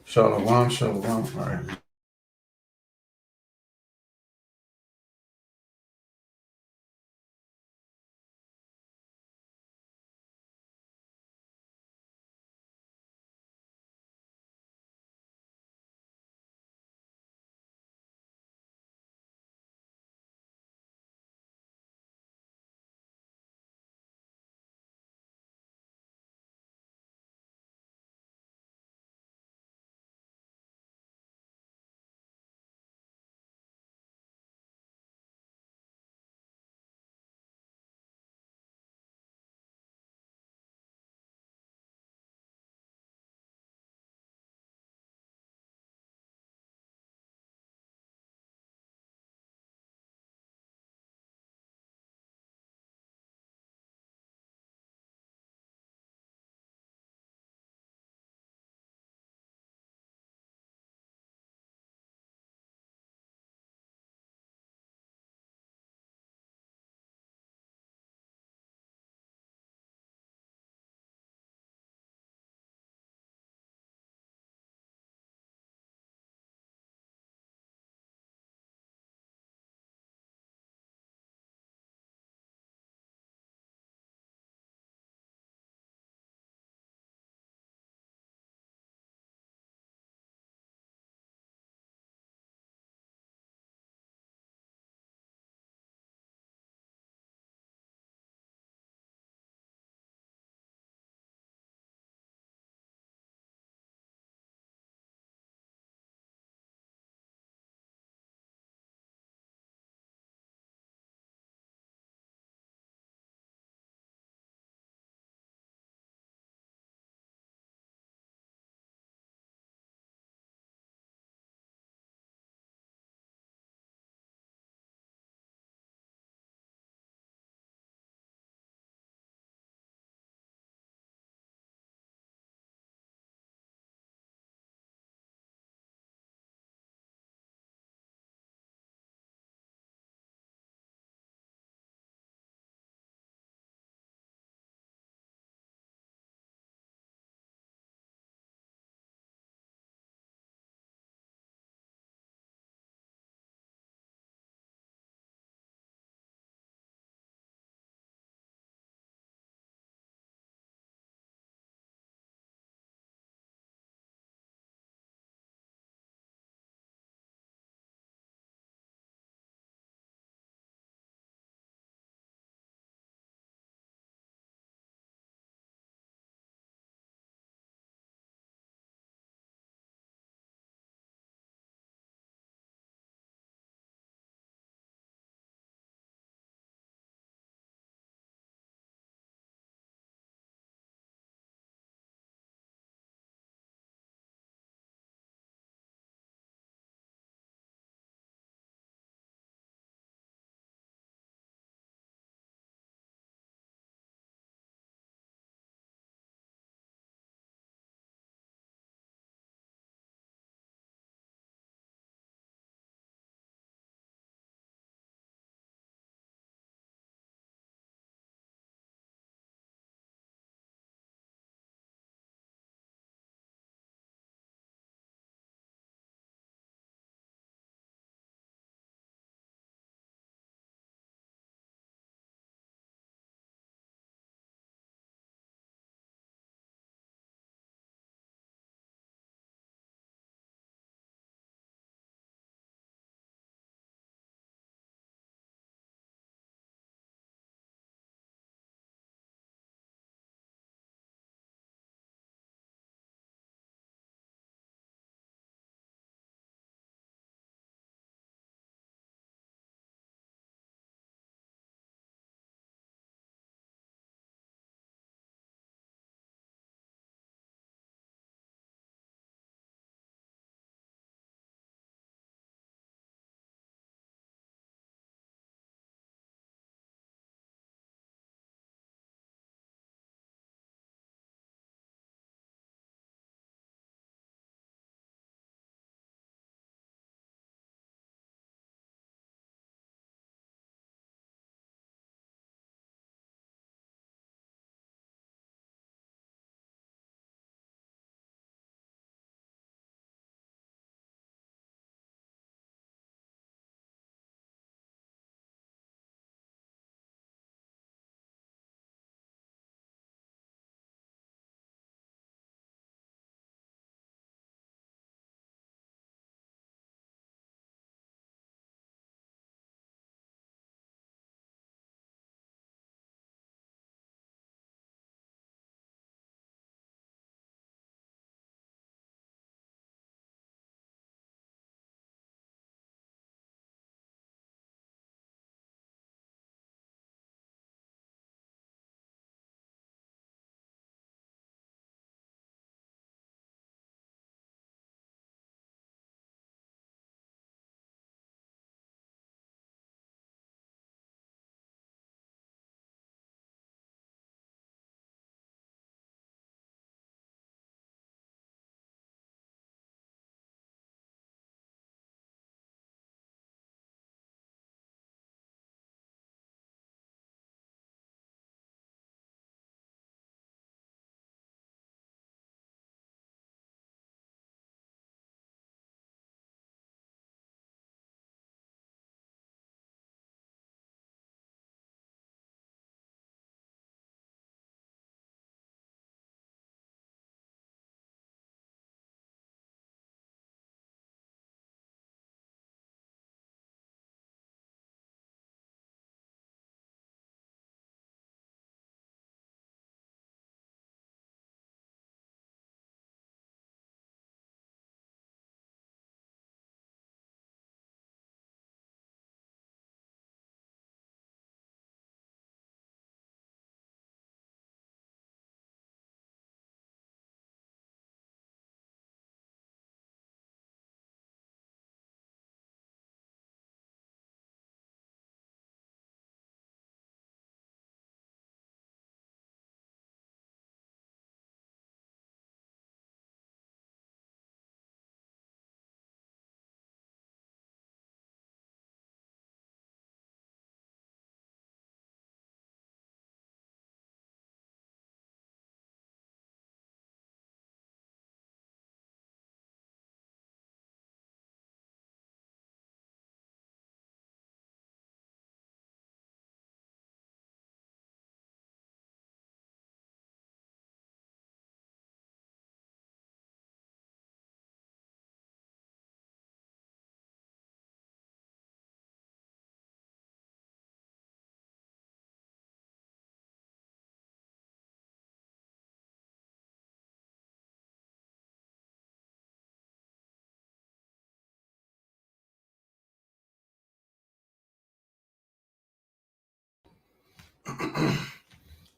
Shalom, shalom. All right.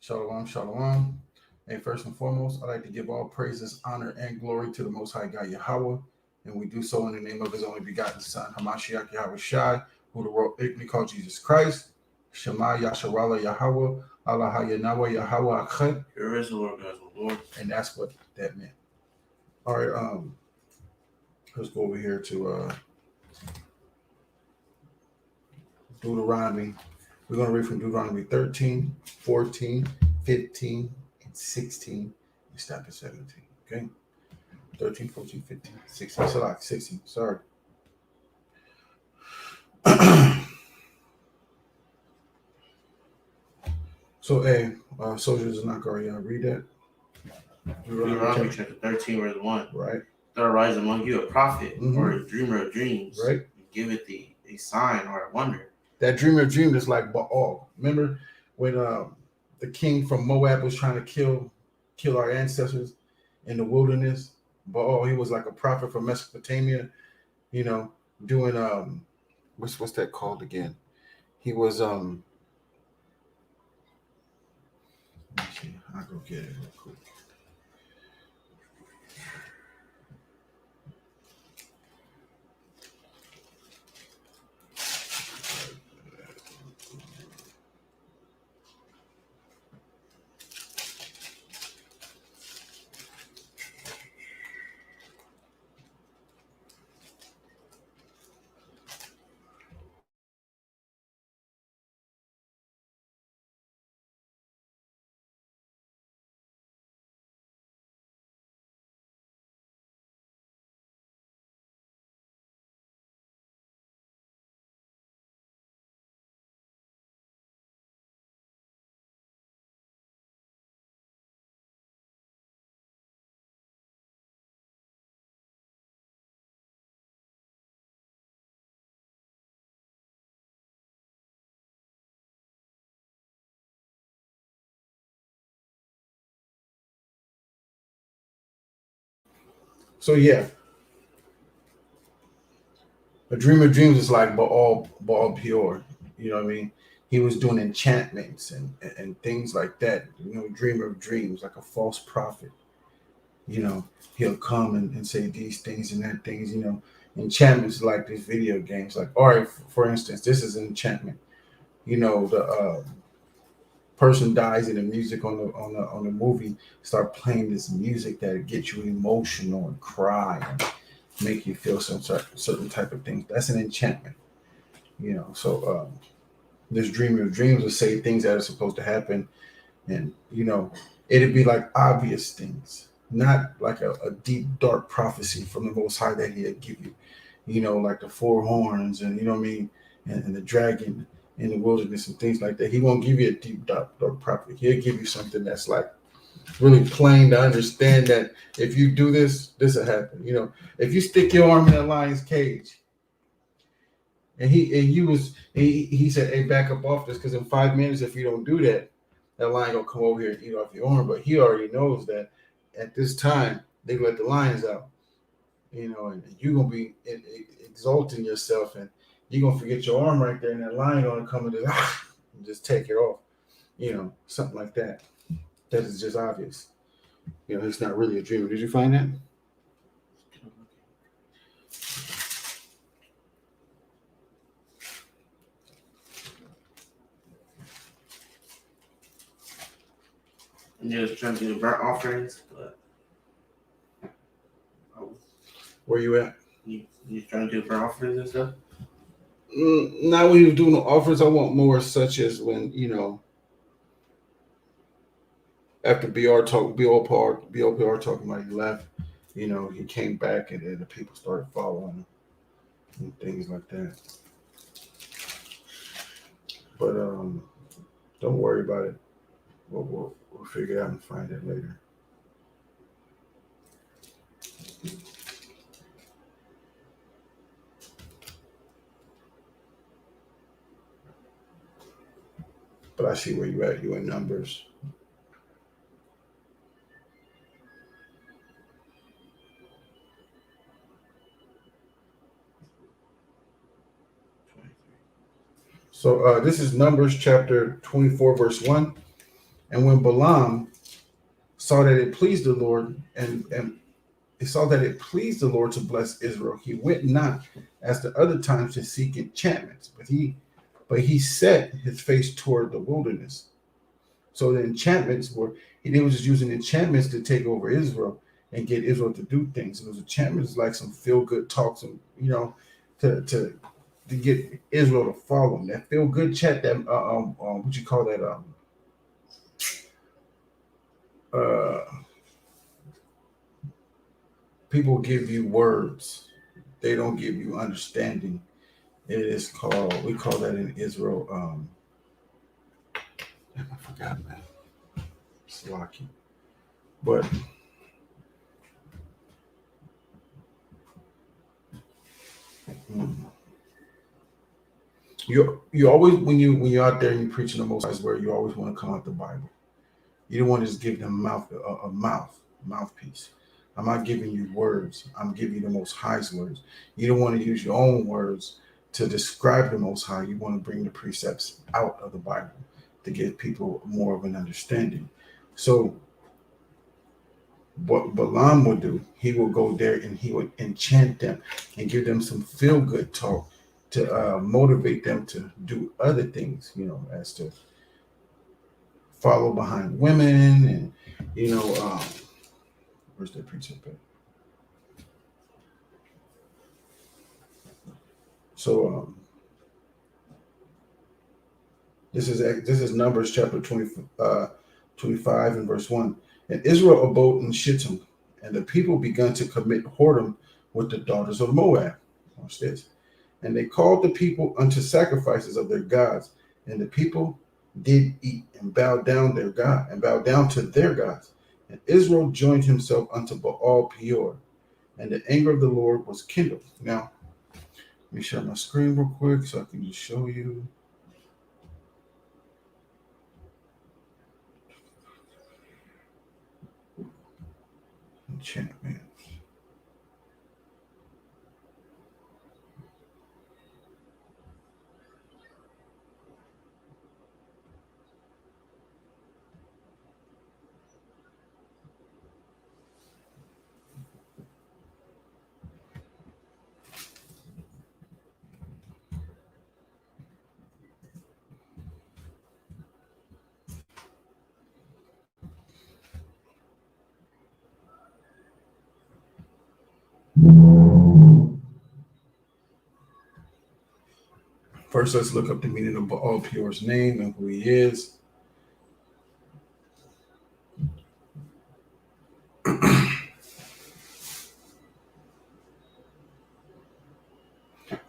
Shalom, shalom. And first and foremost, I'd like to give all praises, honor, and glory to the Most High God Yahweh. And we do so in the name of His only begotten Son, Hamashiach Yahweh Shai, who the world ignorantly called Jesus Christ. Shema Yasharala Yahweh, Allah Yahweh Yahweh Achad. Here is the Lord God, the Lord. And that's what that meant. All right, let's go over here to Deuteronomy. We're going to read from Deuteronomy 13, 14, 15, and 16, and stop at 17. Okay? 13, 14, 15, 16. Select 16. Sorry. So, soldiers of Nakar, read that. Deuteronomy chapter 13, verse 1. Right. There arise among you a prophet or a dreamer of dreams. Right. And giveth thee a sign or a wonder. That dreamer of dreams is like Baal. Remember when the king from Moab was trying to kill our ancestors in the wilderness? Baal, he was like a prophet from Mesopotamia, doing what's that called again? He was I'll go get it real quick. So yeah, a dream of dreams is like Baal Peor. You know what I mean? He was doing enchantments and things like that. Dreamer of dreams, like a false prophet. He'll come and say these things and that things. Enchantments like these video games. Like, all right, for instance, this is an enchantment. The person dies and the music on the movie start playing this music that gets you emotional and cry and make you feel some certain type of things. That's an enchantment. So this dreamer of dreams will say things that are supposed to happen, and it'd be like obvious things, not like a deep dark prophecy from the Most High that He'd give you. Like the four horns and and the dragon in the wilderness and things like that. He won't give you a deep dark prophecy. He'll give you something that's like really plain to understand that if you do this will happen. If you stick your arm in a lion's cage, and he said, "Hey, back up off this, because in 5 minutes, if you don't do that, that lion gonna come over here and eat off your arm." But he already knows that at this time they let the lions out, and you're gonna be exalting yourself, and you're gonna forget your arm right there, and that lion gonna come and just take it off, something like that. That is just obvious. It's not really a dream. Did you find that? And just trying to do burnt offerings, but Where you at? You trying to do burnt offerings and stuff? Not when you're doing the offerings. I want more such as when, after BOPR talking about he left, he came back and then the people started following him and things like that. But don't worry about it. We'll figure it out and find it later. But I see where you at. You in Numbers. So this is Numbers chapter 24, verse 1. And when Balaam saw that it pleased the Lord, and he saw that it pleased the Lord to bless Israel, he went not as the other times to seek enchantments, but he set his face toward the wilderness. So the enchantments were, they were just using enchantments to take over Israel and get Israel to do things. And those enchantments like some feel good talks, and to get Israel to follow them. That feel good chat, that what you call that, uh people give you words, they don't give you understanding. It is called, we call that in Israel, I forgot, man. Slocky. But mm, you always, when you're out there and you're preaching the Most High's word, you always want to come out the Bible. You don't want to just give them mouthpiece. I'm not giving you words. I'm giving you the Most High's words. You don't want to use your own words to describe the Most High. You want to bring the precepts out of the Bible to give people more of an understanding. So what Balaam would do, he will go there and he would enchant them and give them some feel good talk to motivate them to do other things, as to follow behind women, and where's that precept at? So this is Numbers chapter 25 and verse 1. And Israel abode in Shittim, and the people began to commit whoredom with the daughters of Moab. Watch this. And they called the people unto sacrifices of their gods, and the people did eat and bow down to their gods. And Israel joined himself unto Baal Peor, and the anger of the Lord was kindled. Now, let me share my screen real quick so I can just show you. Enchantment. First, let's look up the meaning of Baal Peor's name and who he is.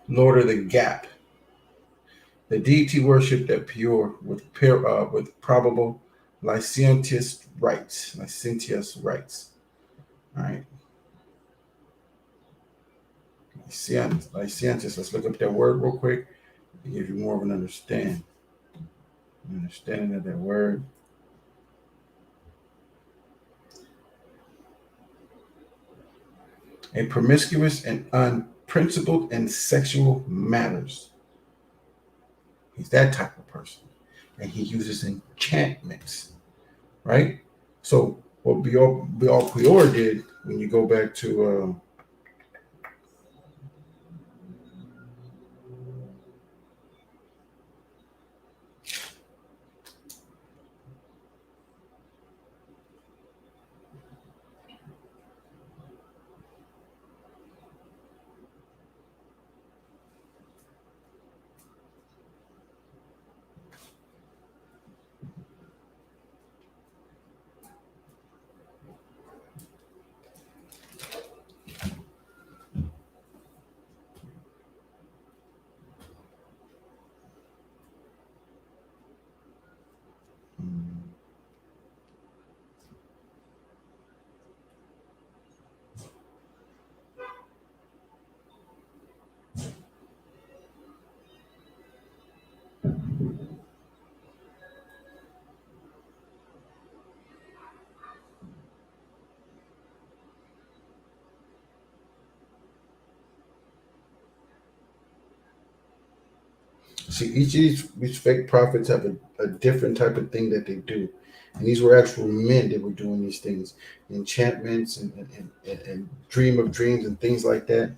Lord of the Gap. The deity worshipped at Peor with probable licentious rites. All right. Licentious. Let's look up that word real quick to give you more of an understanding of that word. A promiscuous and unprincipled in sexual matters. He's that type of person. And he uses enchantments, right? So what Baal Peor did, when you go back to See, each of these fake prophets have a different type of thing that they do. And these were actual men that were doing these things, enchantments and dream of dreams and things like that.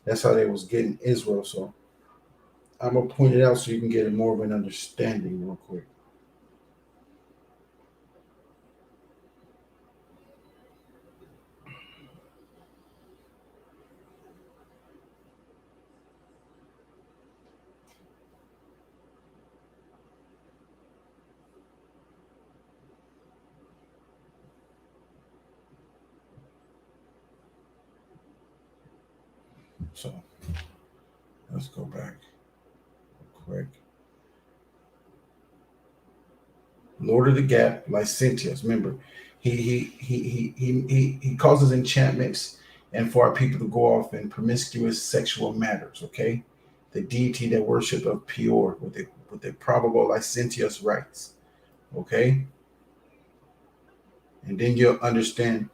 That's how they was getting Israel. So I'm gonna point it out so you can get more of an understanding real quick. So let's go back real quick. Lord of the Gap, licentious. Remember, he causes enchantments and for our people to go off in promiscuous sexual matters. Okay, the deity that worship of Peor with the probable licentious rites. Okay, and then you'll understand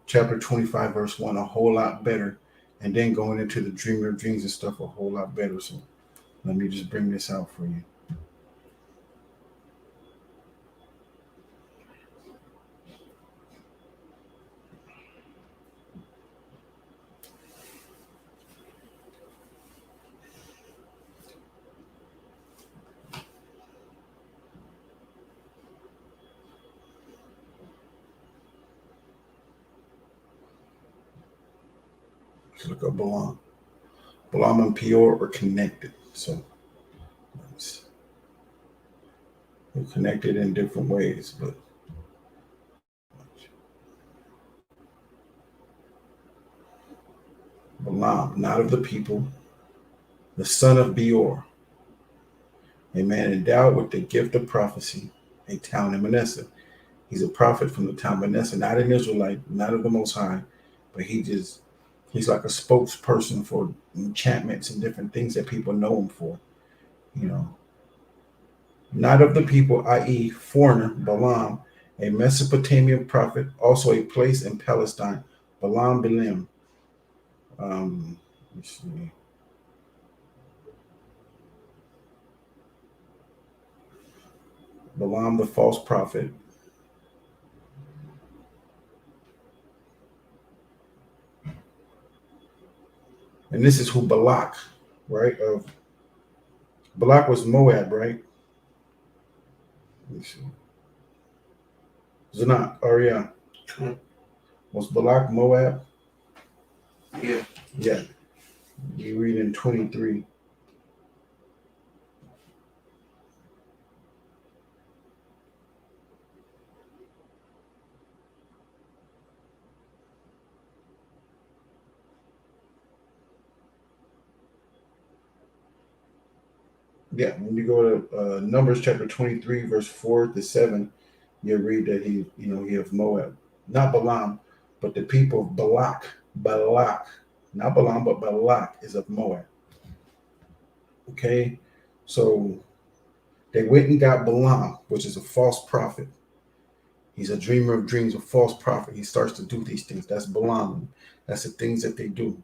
chapter 25 verse 1 a whole lot better, and then going into the dreamer of dreams and stuff a whole lot better. So let me just bring this out for you. Let's look up Balaam. Balaam and Peor are connected. So they're connected in different ways, but Balaam, not of the people, the son of Beor, a man endowed with the gift of prophecy, a town in Manasseh. He's a prophet from the town of Manasseh, not an Israelite, not of the Most High, but he's like a spokesperson for enchantments and different things that people know him for. You know, not of the people, i.e., foreigner, Balaam, a Mesopotamian prophet, also a place in Palestine, Balaam Belim. Let's see. Balaam the false prophet. And this is who Balak, right? Of Balak was Moab, right? Let me see. Zanat, Arya. Was Balak Moab? Yeah. Yeah. You read in 23. Yeah, when you go to Numbers chapter 23, verse 4 to 7, you read that he of Moab. Not Balaam, but the people of Balak. Balak. Not Balaam, but Balak is of Moab. Okay? So they went and got Balaam, which is a false prophet. He's a dreamer of dreams, a false prophet. He starts to do these things. That's Balaam. That's the things that they do.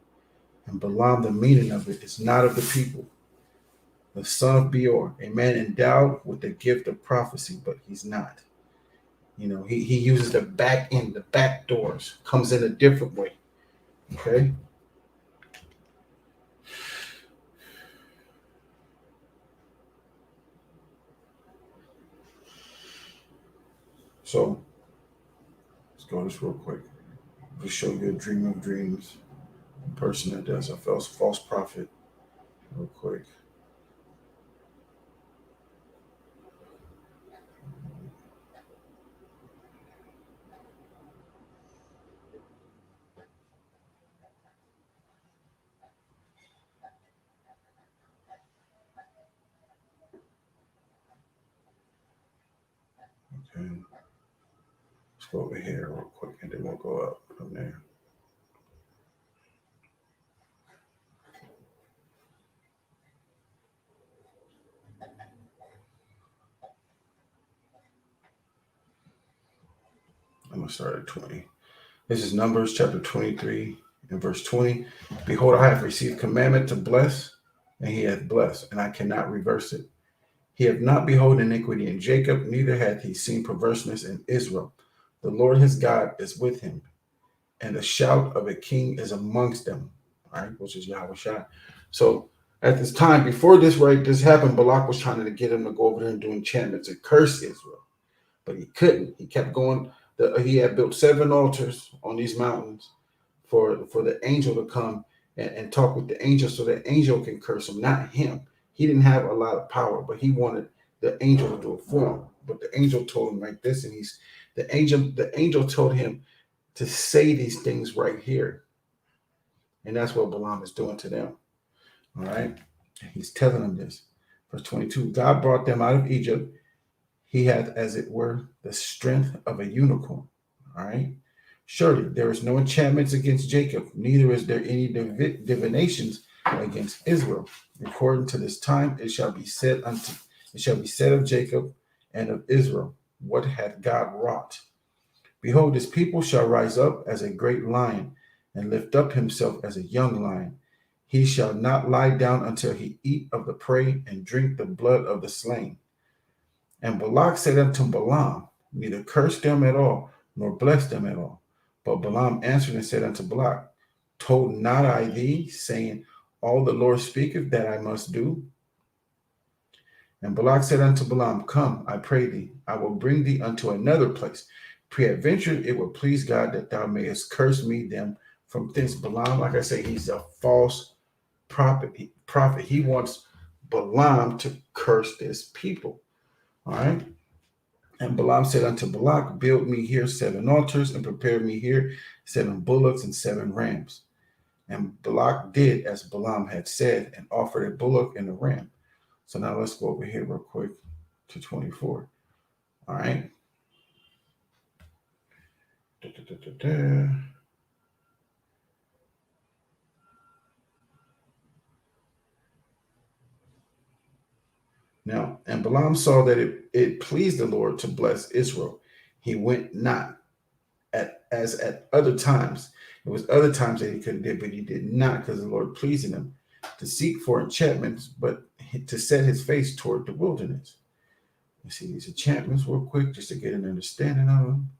And Balaam, the meaning of it is not of the people. The son of Beor, a man endowed with the gift of prophecy, but he's not. He uses the back end, the back doors, comes in a different way. Okay. So let's go this real quick. Just show you a dream of dreams. A person that does a false prophet. Real quick. Okay. Let's go over here real quick and then we'll go up from there. I'm going to start at 20. This is Numbers chapter 23 and verse 20. Behold, I have received commandment to bless and he hath blessed, and I cannot reverse it. He hath not beheld iniquity in Jacob, neither hath he seen perverseness in Israel. The Lord his God is with him, and the shout of a king is amongst them. All right, which is Yahweh Shai. So at this time, before this happened, Balak was trying to get him to go over there and do enchantments and curse Israel, but he couldn't. He kept going. He had built 7 altars on these mountains for the angel to come and talk with the angel, so the angel can curse him, not him. He didn't have a lot of power, but he wanted the angel to do it for him. But the angel told him like this, and the angel told him to say these things right here. And that's what Balaam is doing to them. All right. He's telling them this. Verse 22, God brought them out of Egypt. He hath, as it were, the strength of a unicorn. All right. Surely there is no enchantments against Jacob, neither is there any divinations against Israel. According to this time, it shall be said of Jacob and of Israel, what hath God wrought? Behold, his people shall rise up as a great lion, and lift up himself as a young lion. He shall not lie down until he eat of the prey and drink the blood of the slain. And Balak said unto Balaam, neither curse them at all, nor bless them at all. But Balaam answered and said unto Balak, told not I thee, saying, all the Lord speaketh that I must do? And Balak said unto Balaam, come, I pray thee, I will bring thee unto another place. Peradventure it will please God that thou mayest curse me them from thence. Balaam, like I say, he's a false prophet. He wants Balaam to curse this people. All right. And Balaam said unto Balak, build me here 7 altars, and prepare me here 7 bullocks and 7 rams. And Balak did as Balaam had said, and offered a bullock and a ram. So now let's go over here real quick to 24. All right. Now, and Balaam saw that it pleased the Lord to bless Israel. He went not as at other times. It was other times that he could have did, but he did not, because the Lord pleased him to seek for enchantments, but to set his face toward the wilderness. You see these enchantments real quick, just to get an understanding of them.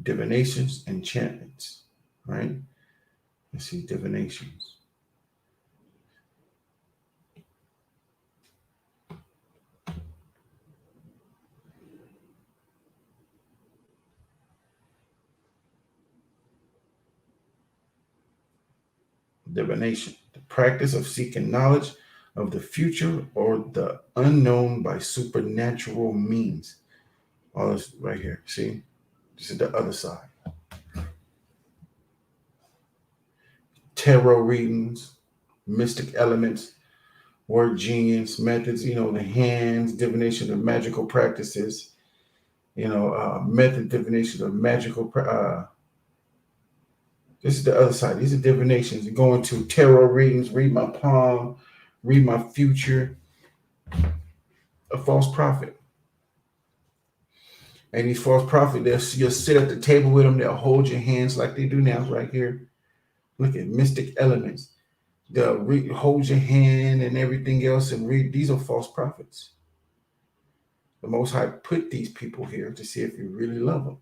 Divinations, enchantments, right? Let's see, divinations. Divination, the practice of seeking knowledge of the future or the unknown by supernatural means. All this right here. See, this is the other side. Tarot readings, mystic elements, word genius, methods, the hands, divination of magical practices, method divination of magical. This is the other side. These are divinations. You go into tarot readings, read my palm, read my future. A false prophet. And these false prophets, you'll sit at the table with them. They'll hold your hands like they do now, right here. Look at mystic elements. They'll hold your hand and everything else and read. These are false prophets. The Most High put these people here to see if you really love them.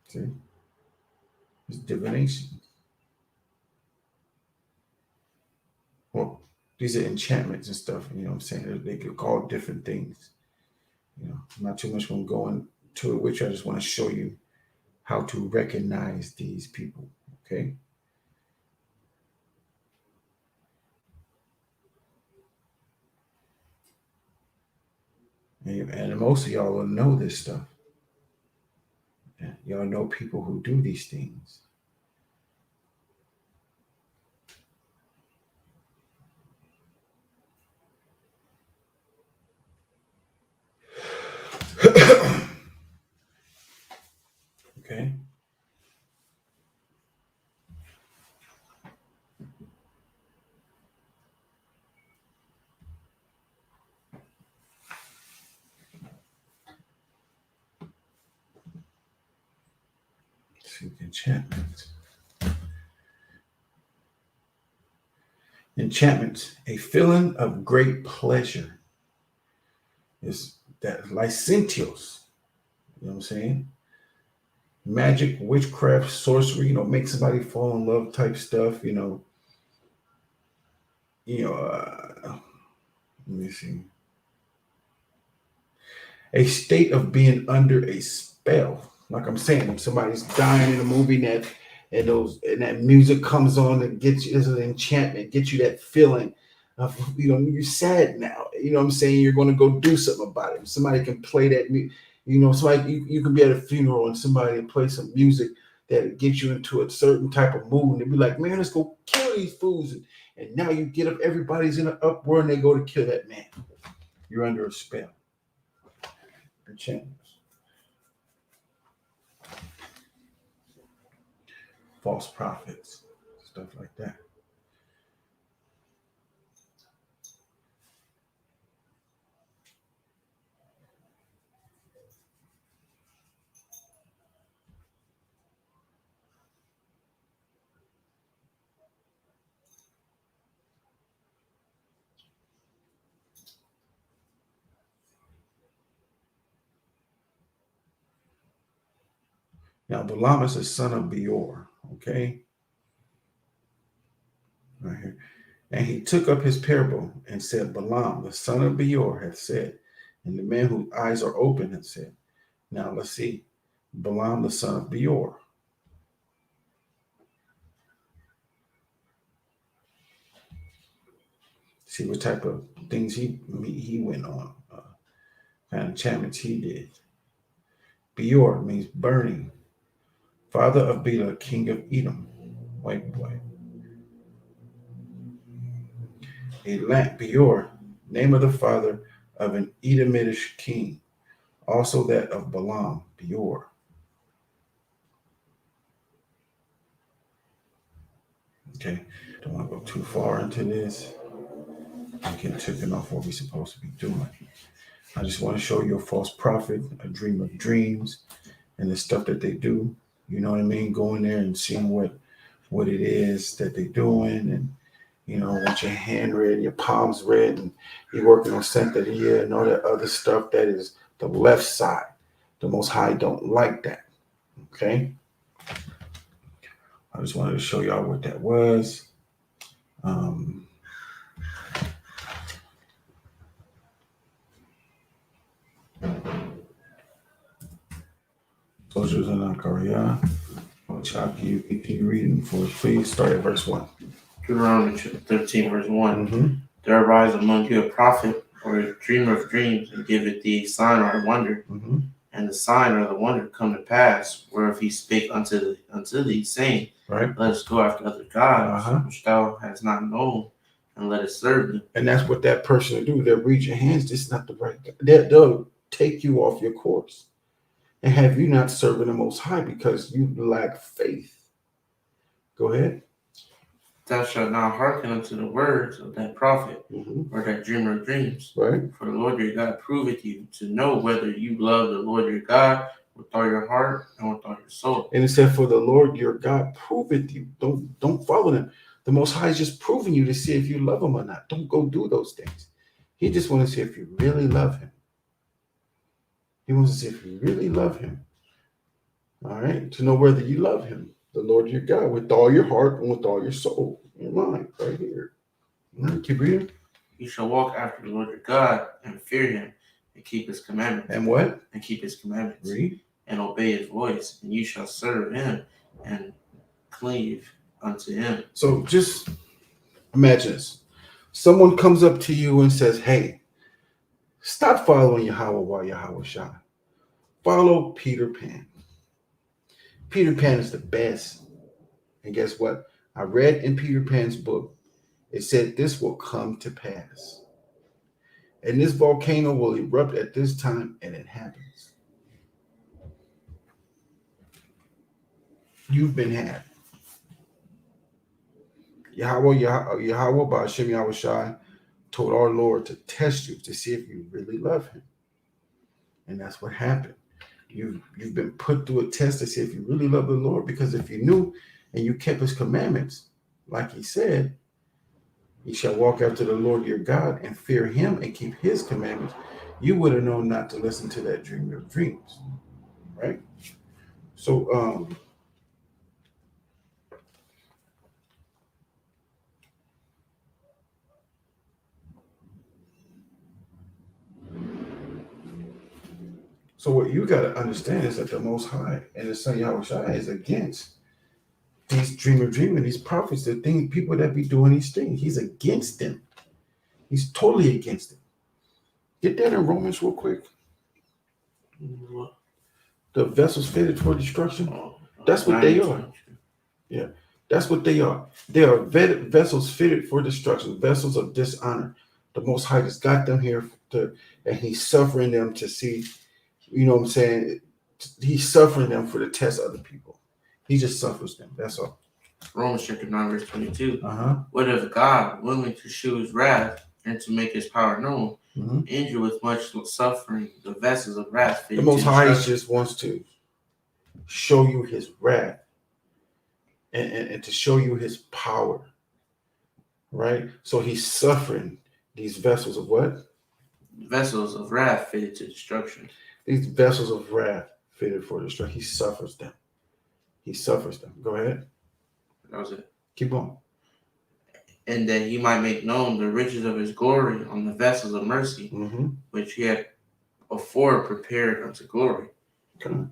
See? It's divination. Well, these are enchantments and stuff. You know what I'm saying? They could call different things. I'm not too much going to go into it, which I just want to show you how to recognize these people. Okay? And most of y'all will know this stuff. Y'all know people who do these things. Okay. Enchantments. Enchantments, a feeling of great pleasure. Is that licentious? You know what I'm saying? Magic, witchcraft, sorcery, make somebody fall in love type stuff, let me see. A state of being under a spell. Like I'm saying, if somebody's dying in a movie and that music comes on and gets you, this is an enchantment, gets you that feeling of, you're sad now. You know what I'm saying? You're going to go do something about it. Somebody can play that, somebody, you can be at a funeral and somebody play some music that gets you into a certain type of mood. And they be like, man, let's go kill these fools. And now you get up, everybody's in an uproar and they go to kill that man. You're under a spell. Enchantments. False prophets, stuff like that. Now, Balaam is the son of Beor, okay? Right here. And he took up his parable and said, Balaam, the son of Beor, hath said, and the man whose eyes are open hath said. Now, let's see. Balaam, the son of Beor. See what type of things he went on, kind of enchantments he did. Beor means burning. Father of Bela, king of Edom, white boy. A lamp, Beor, name of the father of an Edomitish king, also that of Balaam, Beor. Okay, don't want to go too far into this. I get taken off what we're supposed to be doing. I just want to show you a false prophet, a dream of dreams, and the stuff that they do. You know what I mean? Going there and seeing what it is that they're doing, and want your hand red, your palms red, and you're working on Santeria and all that other stuff. That is the left side. The Most High don't like that. Okay? I just wanted to show y'all what that was. Soldiers in Akaria. Chaki, you keep reading for us, please. Start at verse 1. Deuteronomy 13, verse 1. Mm-hmm. There arise among you a prophet or a dreamer of dreams, and giveth thee a sign or a wonder. Mm-hmm. And the sign or the wonder come to pass, whereof he spake unto thee, saying, Right. Let us go after other gods, Uh-huh. which thou hast not known, and let us serve them. And that's what that person will do. They'll read your hands. This is not the right God. They'll take you off your course and have you not serving the Most High because you lack faith. Go ahead. Thou shalt not hearken unto the words of that prophet Mm-hmm. or that dreamer of dreams. Right. For the Lord your God proveth you to know whether you love the Lord your God with all your heart and with all your soul. And it said, for the Lord your God proveth you. Don't follow them. The Most High is just proving you to see if you love him or not. Don't go do those things. He just wants to see if you really love him. He wants to see if you really love him. All right. To know whether you love him, the Lord your God, with all your heart and with all your soul. Your mind, right here. All right, keep reading. You shall walk after the Lord your God and fear him and keep his commandments. And what? And keep his commandments. Read. And obey his voice. And you shall serve him and cleave unto him. So just imagine this. Someone comes up to you and says, hey, stop following Yahweh while Yahweh shine. Follow Peter Pan. Peter Pan is the best. And guess what? I read in Peter Pan's book, it said this will come to pass. And this volcano will erupt at this time, and it happens. You've been had. Yahweh by Hashem Yahweh Shai told our Lord to test you to see if you really love him. And that's what happened. You've been put through a test to see if you really love the Lord. Because if you knew and you kept his commandments, like he said, you shall walk after the Lord your God and fear him and keep his commandments, you would have known not to listen to that dreamer of dreams. Right? So so what you got to understand is that the Most High and the Son Yahweh Shai is against these dreaming, these prophets, the people that be doing these things. He's against them. He's totally against them. Get that in Romans real quick. The vessels fitted for destruction. That's what they are. Yeah, that's what they are. They are vessels fitted for destruction, vessels of dishonor. The Most High has got them here and he's suffering them to see, you know what I'm saying? He's suffering them for the test of the people. He just suffers them. That's all. Romans chapter 9, verse 22. Uh-huh. What if God, willing to shew his wrath and to make his power known, injure with much suffering the vessels of wrath? The Most High just wants to show you his wrath and to show you his power, right? So he's suffering these vessels of what? Vessels of wrath fitted to destruction. These vessels of wrath fitted for destruction. He suffers them. He suffers them. Go ahead. That was it. Keep going. And that he might make known the riches of his glory on the vessels of mercy, which he had before prepared unto glory. Okay.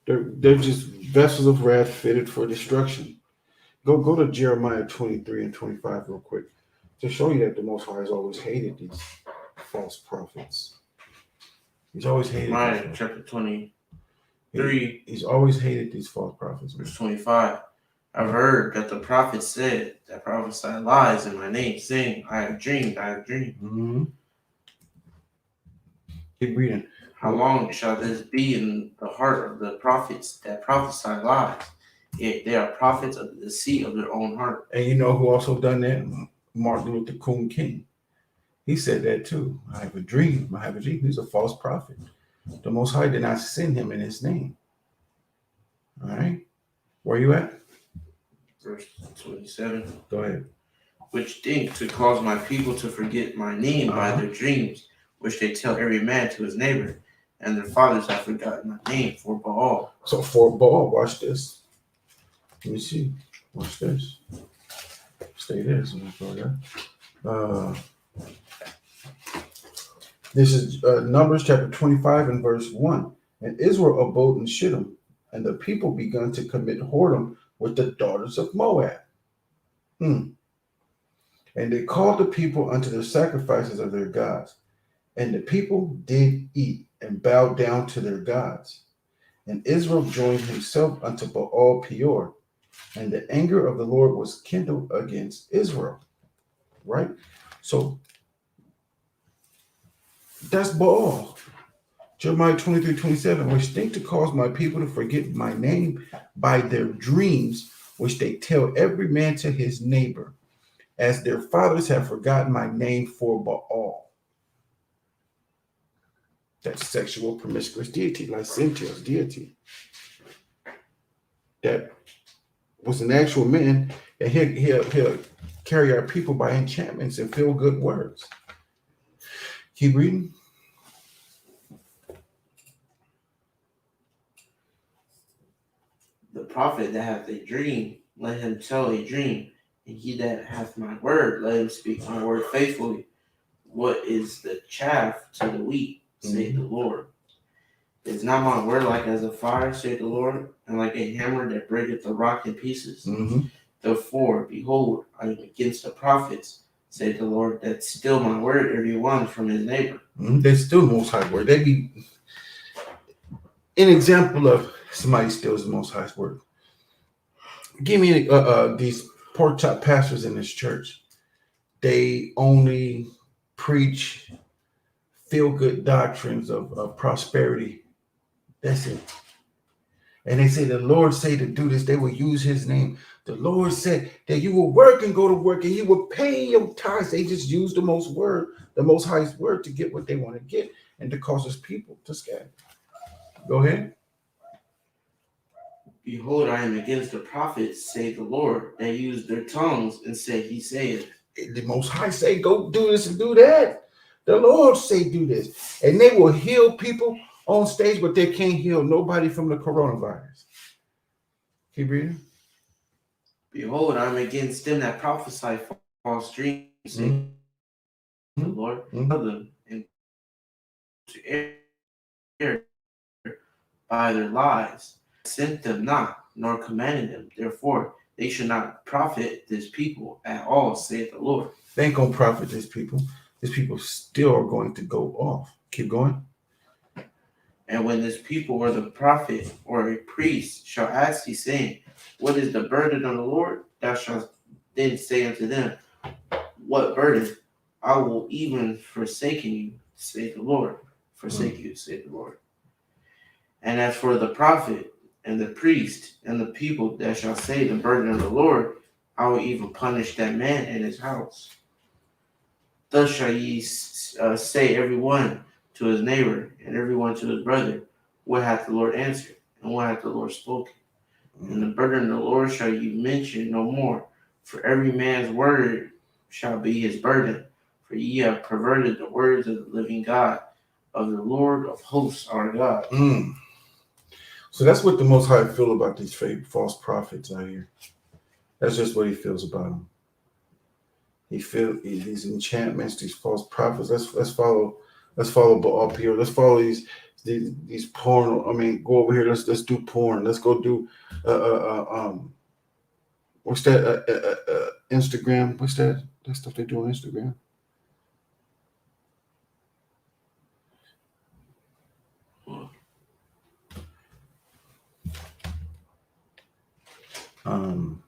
They're just vessels of wrath fitted for destruction. Go to Jeremiah 23 and 25 real quick to show you that the Most High has always hated these false prophets. He's always hated Jeremiah chapter 23. He's always hated these false prophets. Verse 25. I've heard that the prophets said that prophesy lies in my name, saying, I have dreamed, I have dreamed. Keep reading. How long shall this be in the heart of the prophets that prophesy lies? Yet they are prophets of the deceit of their own heart. And you know who also done that? Martin Luther King. He said that too. I have a dream. I have a dream. He's a false prophet. The Most High did not send him in his name. All right. Where you at? Verse 27. Go ahead. Which think to cause my people to forget my name by their dreams, which they tell every man to his neighbor, and their fathers have forgotten my name for Baal. So for Baal, watch this. Let me see. Watch this. Stay there. This is Numbers chapter 25 and verse 1. And Israel abode in Shittim, and the people began to commit whoredom with the daughters of Moab. And they called the people unto the sacrifices of their gods. And the people did eat and bowed down to their gods. And Israel joined himself unto Baal Peor. And the anger of the Lord was kindled against Israel. Right? So that's Baal. Jeremiah 23:27, which think to cause my people to forget my name by their dreams, which they tell every man to his neighbor, as their fathers have forgotten my name for Baal. That's sexual promiscuous deity, licentious deity. That was an actual man, and he'll carry our people by enchantments and feel good words. Keep reading. The prophet that hath a dream, let him tell a dream, and he that hath my word, let him speak my word faithfully. What is the chaff to the wheat, saith the Lord? Is not my word like as a fire, saith the Lord, and like a hammer that breaketh the rock in pieces? Therefore, behold, I am against the prophets, saith the Lord, that steal my word, every one from his neighbor. They steal the Most High word. They be an example of somebody steals the Most High's word. Give me these pork chop pastors in this church. They only preach feel-good doctrines of prosperity. That's it. And they say the Lord say to do this, they will use his name. The Lord said that you will work and go to work and he will pay your tithes. They just use the Most High's word to get what they want to get and to cause his people to scatter. Go ahead. Behold, I am against the prophets, say the Lord, that use their tongues and say, He saith. The Most High say, go do this and do that. The Lord say, do this. And they will heal people on stage, but they can't heal nobody from the coronavirus. Keep reading. Behold, I am against them that prophesy false dreams, say the Lord, tell them and to err by their lies. I sent them not, nor commanded them. Therefore, they should not profit this people at all, saith the Lord. They ain't gonna profit these people. These people still are going to go off. Keep going. And when this people or the prophet or a priest shall ask thee, saying, What is the burden of the Lord? Thou shalt then say unto them, What burden? I will even forsaken you, saith the Lord. Forsake you, saith the Lord. And as for the prophet and the priest and the people that shall say the burden of the Lord, I will even punish that man and his house. Thus shall ye say every one to his neighbor and every one to his brother, What hath the Lord answered, and what hath the Lord spoken? And the burden of the Lord shall ye mention no more, for every man's word shall be his burden. For ye have perverted the words of the living God, of the Lord of hosts our God. So that's what the Most High feel about these fake false prophets out here. That's just what he feels about them. He feels these enchantments, these false prophets. Let's follow Baal Peor. Let's follow these porn. I mean, go over here. Let's do porn. Let's go do what's that? Instagram. What's that? That stuff they do on Instagram. Um.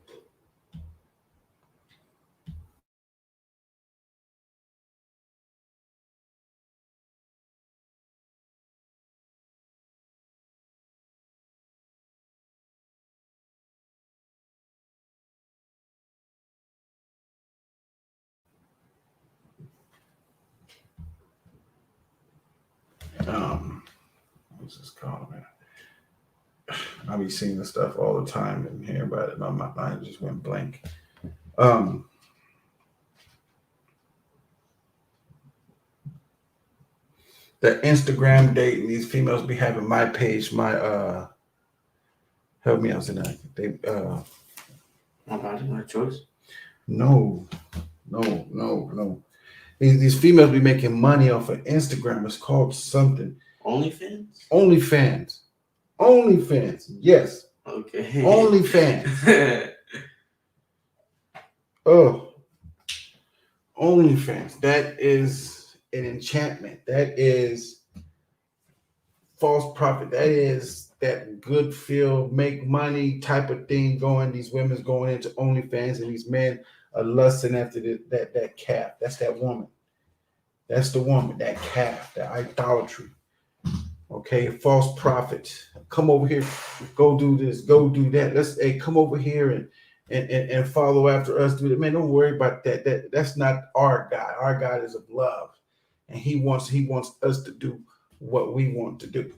What's this called, man? I be seeing this stuff all the time and hearing about it. My mind just went blank. The Instagram dating, these females be having my page, my help me out tonight. They My body, my choice. no. These females be making money off of Instagram. It's called something. OnlyFans? OnlyFans. Yes. Okay. OnlyFans. Oh. OnlyFans. That is an enchantment. That is false prophet. That is that good feel, make money type of thing going. These women's going into OnlyFans and these men are lusting after that calf. That's that woman. That's the woman, that calf, that idolatry. Okay, false prophets. Come over here, go do this, go do that. Come over here and follow after us. Do that. Man, don't worry about that. That's not our God. Our God is of love. And he wants us to do what we want to do.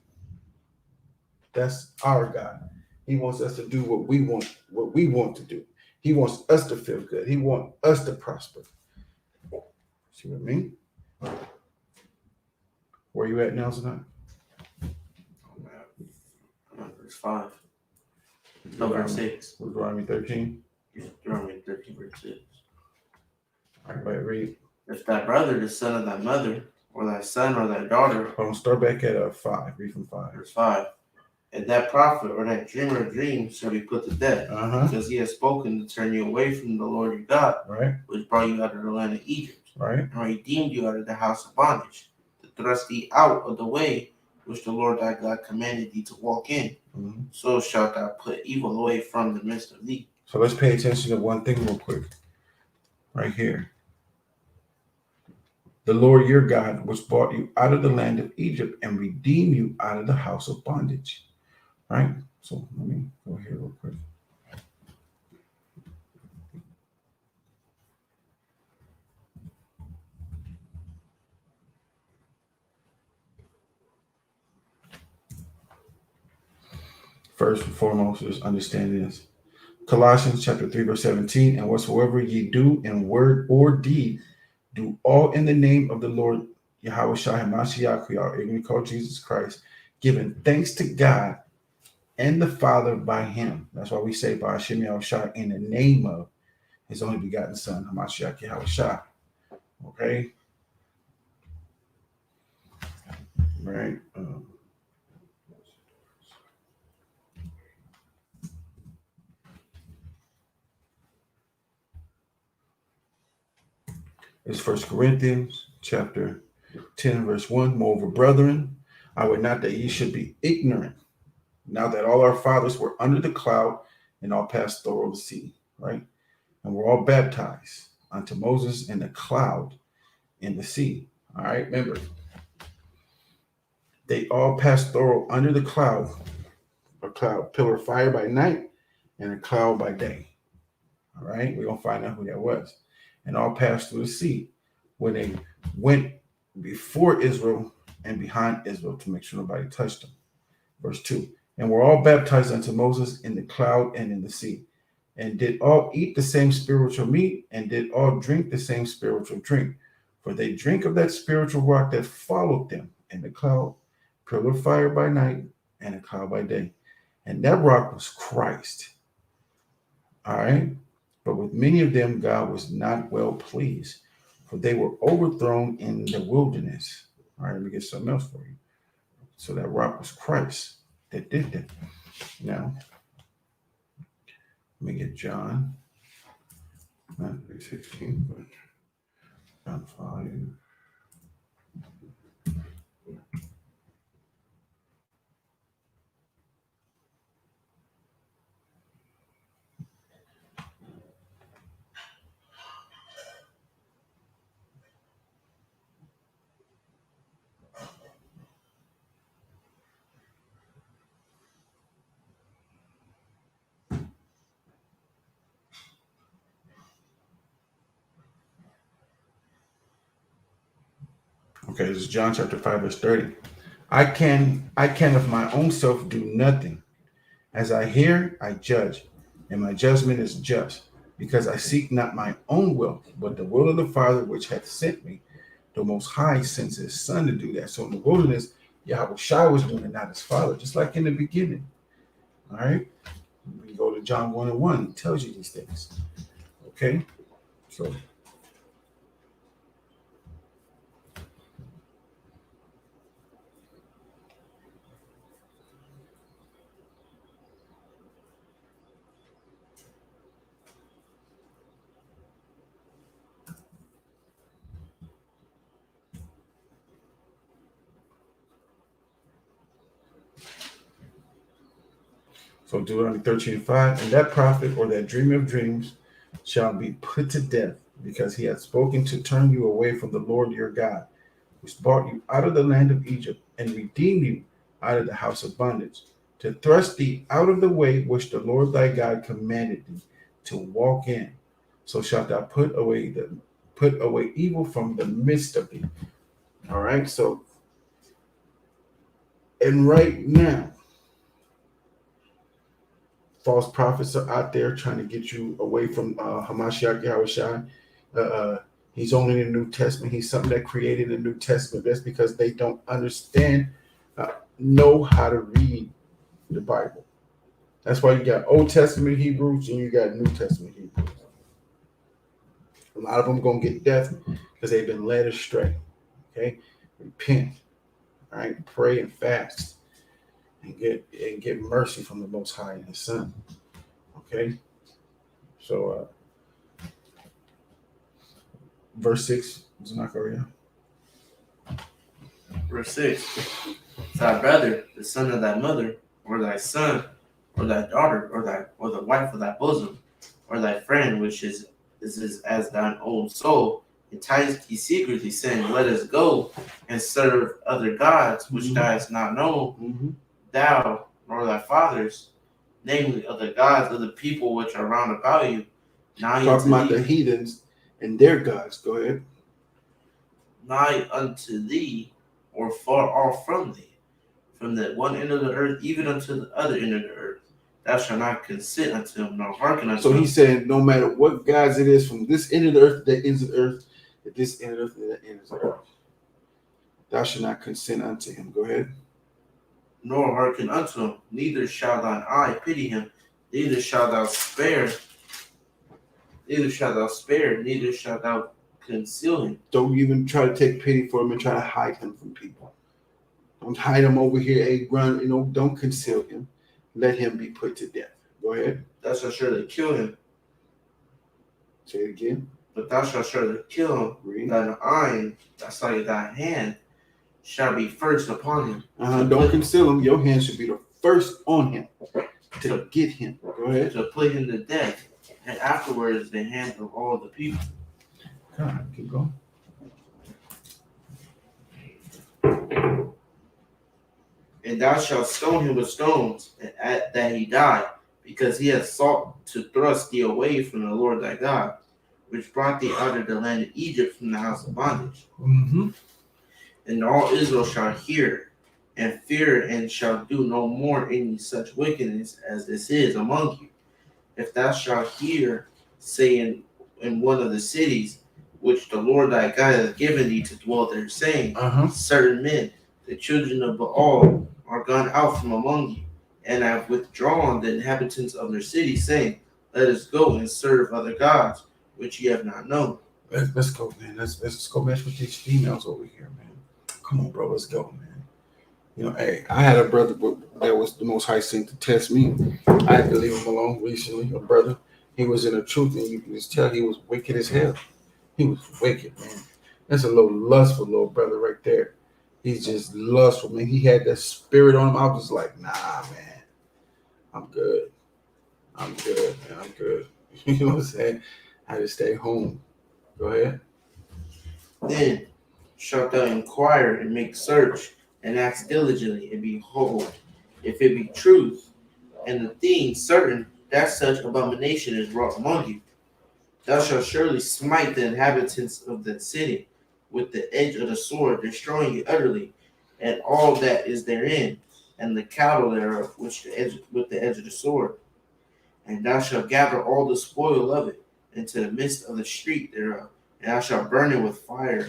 That's our God. He wants us to do what we want to do. He wants us to feel good. He wants us to prosper. See what I mean? Where you at now tonight? Verse 5. No, verse 6. Deuteronomy 13. Deuteronomy 13, verse 6. All right, read. If thy brother, the son of thy mother, or thy son or thy daughter. Hold on, start back at 5. Read from 5. Verse 5. And that prophet or that dreamer of dreams shall be put to death, because he has spoken to turn you away from the Lord your God, right, which brought you out of the land of Egypt, right, and redeemed you out of the house of bondage, to thrust thee out of the way which the Lord thy God commanded thee to walk in. So shalt thou put evil away from the midst of thee. So let's pay attention to one thing real quick. Right here. The Lord your God, which brought you out of the land of Egypt and redeemed you out of the house of bondage. Right? So let me go here real quick. First and foremost is understanding this. Colossians chapter 3, verse 17, and whatsoever ye do in word or deed, do all in the name of the Lord Yahweh Shai Hamashiach, we are even called Jesus Christ, giving thanks to God and the Father by him. That's why we say by Hashem Yahweh Shai, in the name of his only begotten Son, Hamashiach Yahweh Shai. Okay? Right? It's First Corinthians chapter 10, verse 1. Moreover, brethren, I would not that ye should be ignorant, now that all our fathers were under the cloud and all passed through the sea, right? And we're all baptized unto Moses in the cloud in the sea. All right, remember, they all passed through under the cloud, a cloud, pillar of fire by night and a cloud by day. All right, we're going to find out who that was. And all passed through the sea when they went before Israel and behind Israel to make sure nobody touched them. Verse 2. And were all baptized unto Moses in the cloud and in the sea, and did all eat the same spiritual meat, and did all drink the same spiritual drink. For they drink of that spiritual rock that followed them in the cloud, pillar of fire by night, and a cloud by day. And that rock was Christ. All right. But with many of them, God was not well pleased, for they were overthrown in the wilderness. All right, let me get something else for you. So that rock was Christ that did that. Now, let me get John, not 16, but John 5. Okay, this is John chapter 5, verse 30. I can of my own self do nothing. As I hear, I judge, and my judgment is just, because I seek not my own will, but the will of the Father which hath sent me. The Most High sends his Son to do that. So in the wilderness, Yahweh Shai was doing it, not his Father, just like in the beginning. All right? We go to John 1 and 1. He tells you these things. Okay? So Deuteronomy 13:5, and that prophet or that dreamer of dreams shall be put to death, because he hath spoken to turn you away from the Lord your God, which brought you out of the land of Egypt, and redeemed you out of the house of bondage, to thrust thee out of the way which the Lord thy God commanded thee to walk in. So shalt thou put away evil from the midst of thee. All right. So, and right now, false prophets are out there trying to get you away from Hamashiach Yahweh Shai. He's only in the New Testament. He's something that created the New Testament. That's because they don't understand, know how to read the Bible. That's why you got Old Testament Hebrews and you got New Testament Hebrews. A lot of them going to get death because they've been led astray. Okay? Repent. All right? Pray and fast. And get mercy from the Most High and his Son. Okay? So, verse 6, Zachariah. Verse 6. Thy brother, the son of thy mother, or thy son, or thy daughter, or the wife of thy bosom, or thy friend, which is as thine own soul, enticed thee secretly, saying, let us go and serve other gods, which thou hast not known, thou nor thy fathers, namely of the gods of the people which are round about you. Talking about the heathens and their gods. Go ahead. Nigh unto thee, or far off from thee. from the one end of the earth even unto the other end of the earth. Thou shalt not consent unto him, nor hearken unto So him. he said, no matter what gods it is, from this end of the earth to that ends of the earth, at this end of the earth to that end of the earth, thou shalt not consent unto him. Go ahead. Nor hearken unto him, neither shall thine eye pity him, neither shalt thou spare, neither shalt thou conceal him. Don't even try to take pity for him and try to hide him from people. Don't hide him over here, run, don't conceal him. Let him be put to death. Go ahead. Thou shalt surely kill him. Say it again. But thou shalt surely kill him. Read. Thine eye, thy hand shall be first upon him. Don't conceal him. Your hand should be the first on him to get him. Go ahead. To put him to death, and afterwards the hand of all the people. God, keep going. And thou shalt stone him with stones, and that he die, because he hath sought to thrust thee away from the Lord thy God, which brought thee out of the land of Egypt from the house of bondage. Mm-hmm. And all Israel shall hear and fear, and shall do no more any such wickedness as this is among you. If thou shalt hear, say in one of the cities which the Lord thy God hath given thee to dwell there, saying, certain men, the children of Baal, are gone out from among you, and have withdrawn the inhabitants of their city, saying, let us go and serve other gods, which ye have not known. Let's go, man. Let's go mess with these females over here, man. Come on, bro. Let's go, man. Hey, I had a brother that was the most high saint to test me. I had to leave him alone recently. A brother, he was in the truth, and you can just tell he was wicked as hell. He was wicked, man. That's a little lustful little brother right there. He's just lustful, man. He had that spirit on him. I was like, nah, man. I'm good, man. I'm good. You know what I'm saying? I had to stay home. Go ahead. Then shalt thou inquire and make search, and ask diligently, and behold, if it be truth, and the thing certain that such abomination is wrought among you, thou shalt surely smite the inhabitants of that city with the edge of the sword, destroying it utterly, and all that is therein, and the cattle thereof, with the edge of the sword. And thou shalt gather all the spoil of it into the midst of the street thereof, and thou shalt burn it with fire,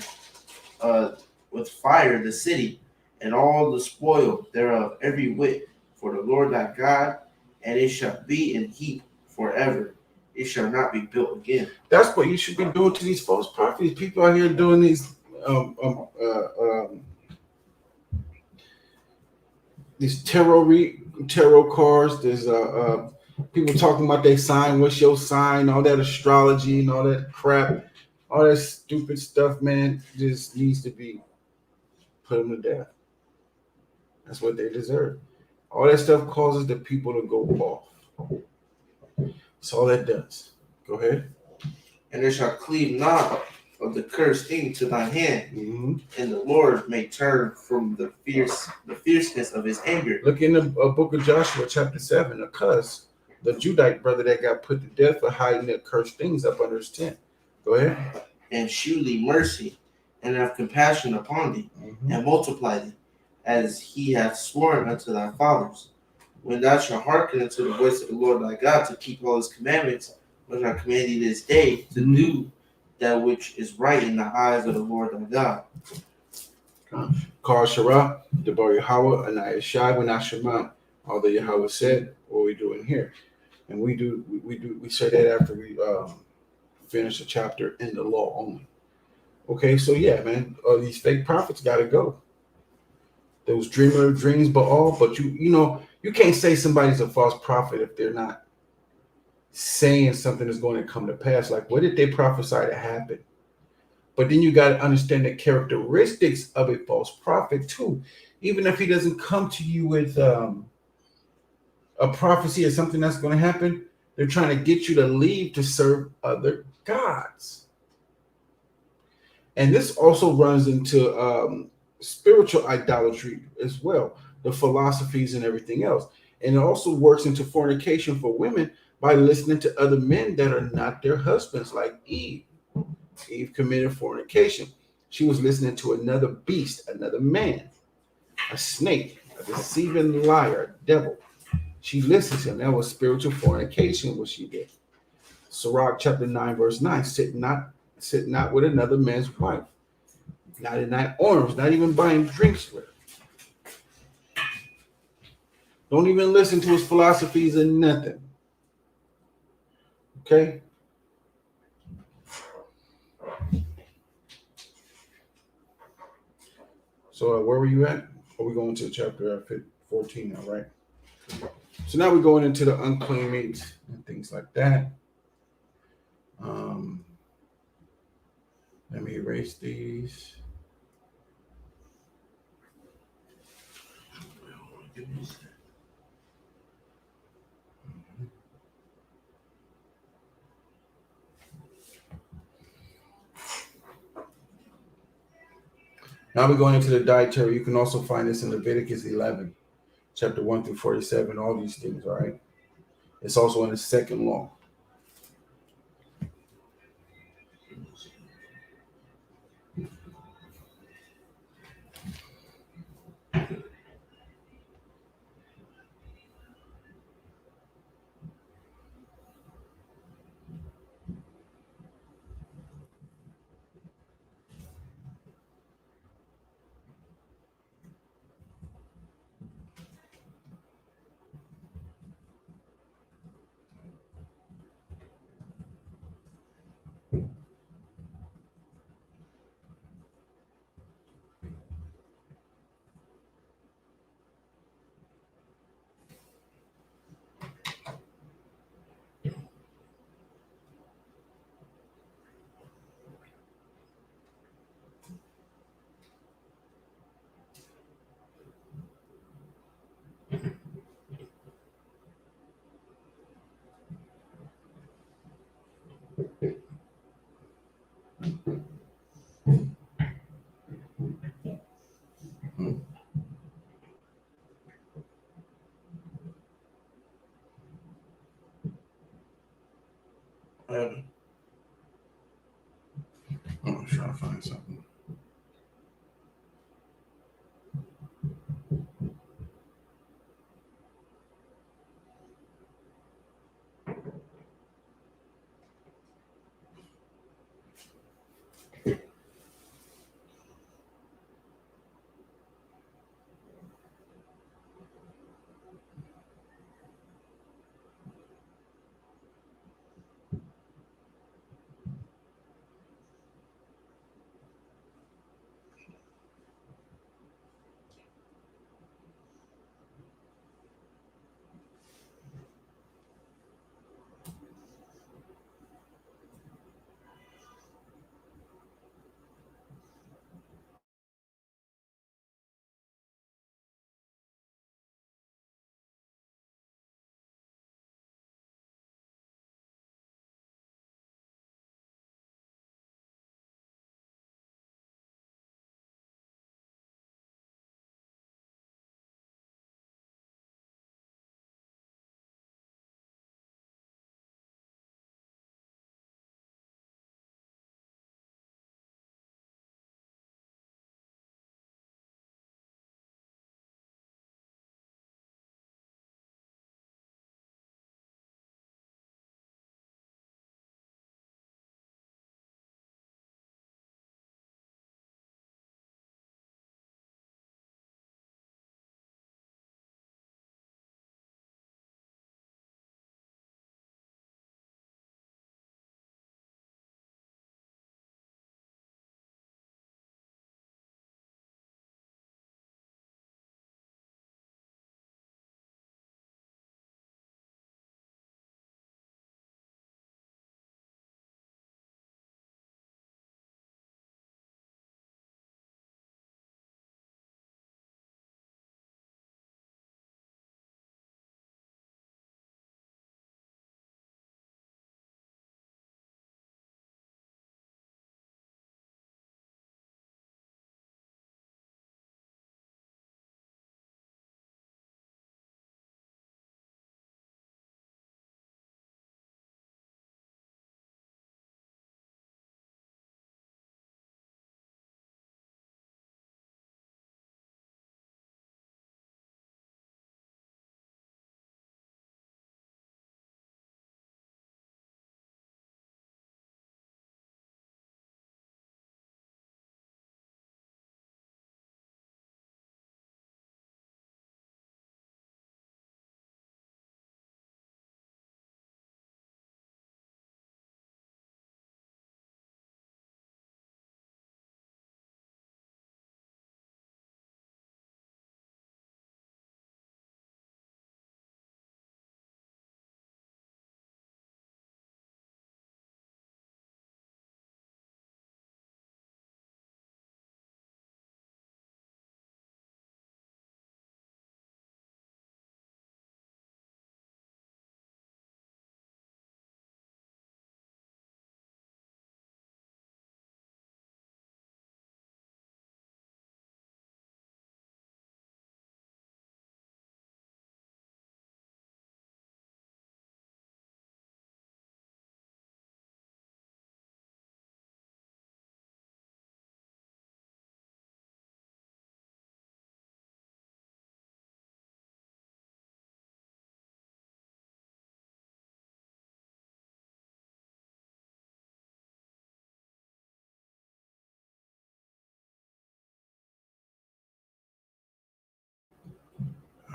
the city, and all the spoil thereof, every whit, for the Lord thy God, and it shall be in heap forever. It shall not be built again. That's what you should be doing to these false prophets. People out here doing these tarot cards. There's people talking about their sign. What's your sign? All that astrology and all that crap, all that stupid stuff, man. Just needs to be put them to death. That's what they deserve. All that stuff causes the people to go off. That's all that does. Go ahead. And there shall cleave not of the cursed thing to thine hand, and the Lord may turn from the fierceness of his anger. Look in the book of Joshua, chapter 7. Accursed, the Judite brother that got put to death for hiding the cursed things up under his tent. Go ahead. And shew thee mercy, and have compassion upon thee, and multiply thee, as he hath sworn unto thy fathers. When thou shalt hearken unto the voice of the Lord thy God, to keep all his commandments, which I command thee this day, to do that which is right in the eyes of the Lord thy God. Kar Shara, Debar Yahweh, Anaya Shai, Shema. All that Yahweh said, what we doing here. And we say that after we finish a chapter in the law only. Okay, so yeah, man, these fake prophets gotta go. Those dreamer of dreams, but you can't say somebody's a false prophet if they're not saying something is going to come to pass. Like, what did they prophesy to happen? But then you got to understand the characteristics of a false prophet too. Even if he doesn't come to you with a prophecy or something that's going to happen, they're trying to get you to leave to serve other gods. And this also runs into spiritual idolatry as well, the philosophies and everything else. And it also works into fornication for women by listening to other men that are not their husbands, like Eve. Eve committed fornication. She was listening to another beast, another man, a snake, a deceiving liar, devil. She listens to him. That was spiritual fornication, what she did. Sirach chapter 9, verse 9. Sit not with another man's wife. Not in thy arms, not even buying drinks with her. Don't even listen to his philosophies and nothing. Okay? So where were you at? Are we going to chapter 14 now, right? So now we're going into the unclean meats and things like that. Let me erase these. Now we're going into the dietary. You can also find this in Leviticus 11, chapter 1 through 47, all these things, all right? It's also in the second law. I'm trying to find something.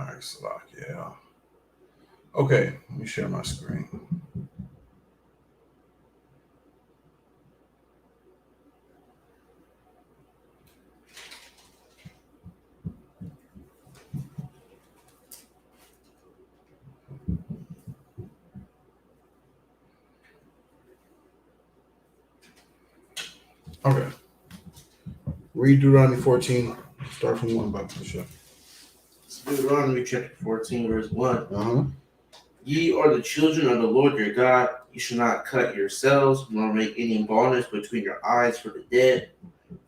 All right, Slack. Yeah. Okay, let me share my screen. Okay. Read Deuteronomy 14. Start from 1 by Pusha. Deuteronomy chapter 14, verse 1. Uh-huh. Ye are the children of the Lord your God. You shall not cut yourselves, nor make any baldness between your eyes for the dead.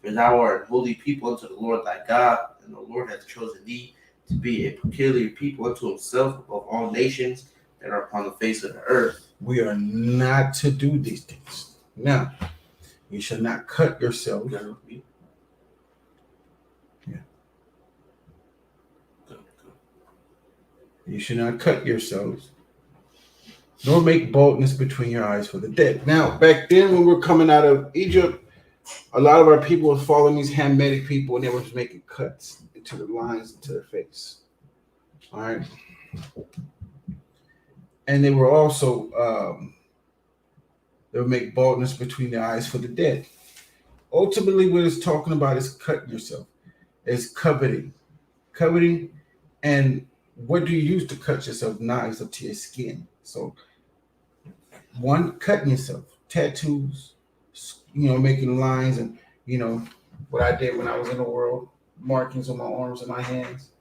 For thou art a holy people unto the Lord thy God, and the Lord hath chosen thee to be a peculiar people unto himself above all nations that are upon the face of the earth. We are not to do these things. Now, you shall not cut yourself. You should not cut yourselves, nor make baldness between your eyes for the dead. Now, back then when we're coming out of Egypt, a lot of our people were following these Hamitic people, and they were making cuts into the lines into their face. All right. And they were also they would make baldness between their eyes for the dead. Ultimately, what it's talking about is cutting yourself. It's coveting. Coveting, and what do you use to cut yourself? Knives up to your skin. So one, cutting yourself, tattoos, making lines, and what I did when I was in the world, markings on my arms and my hands.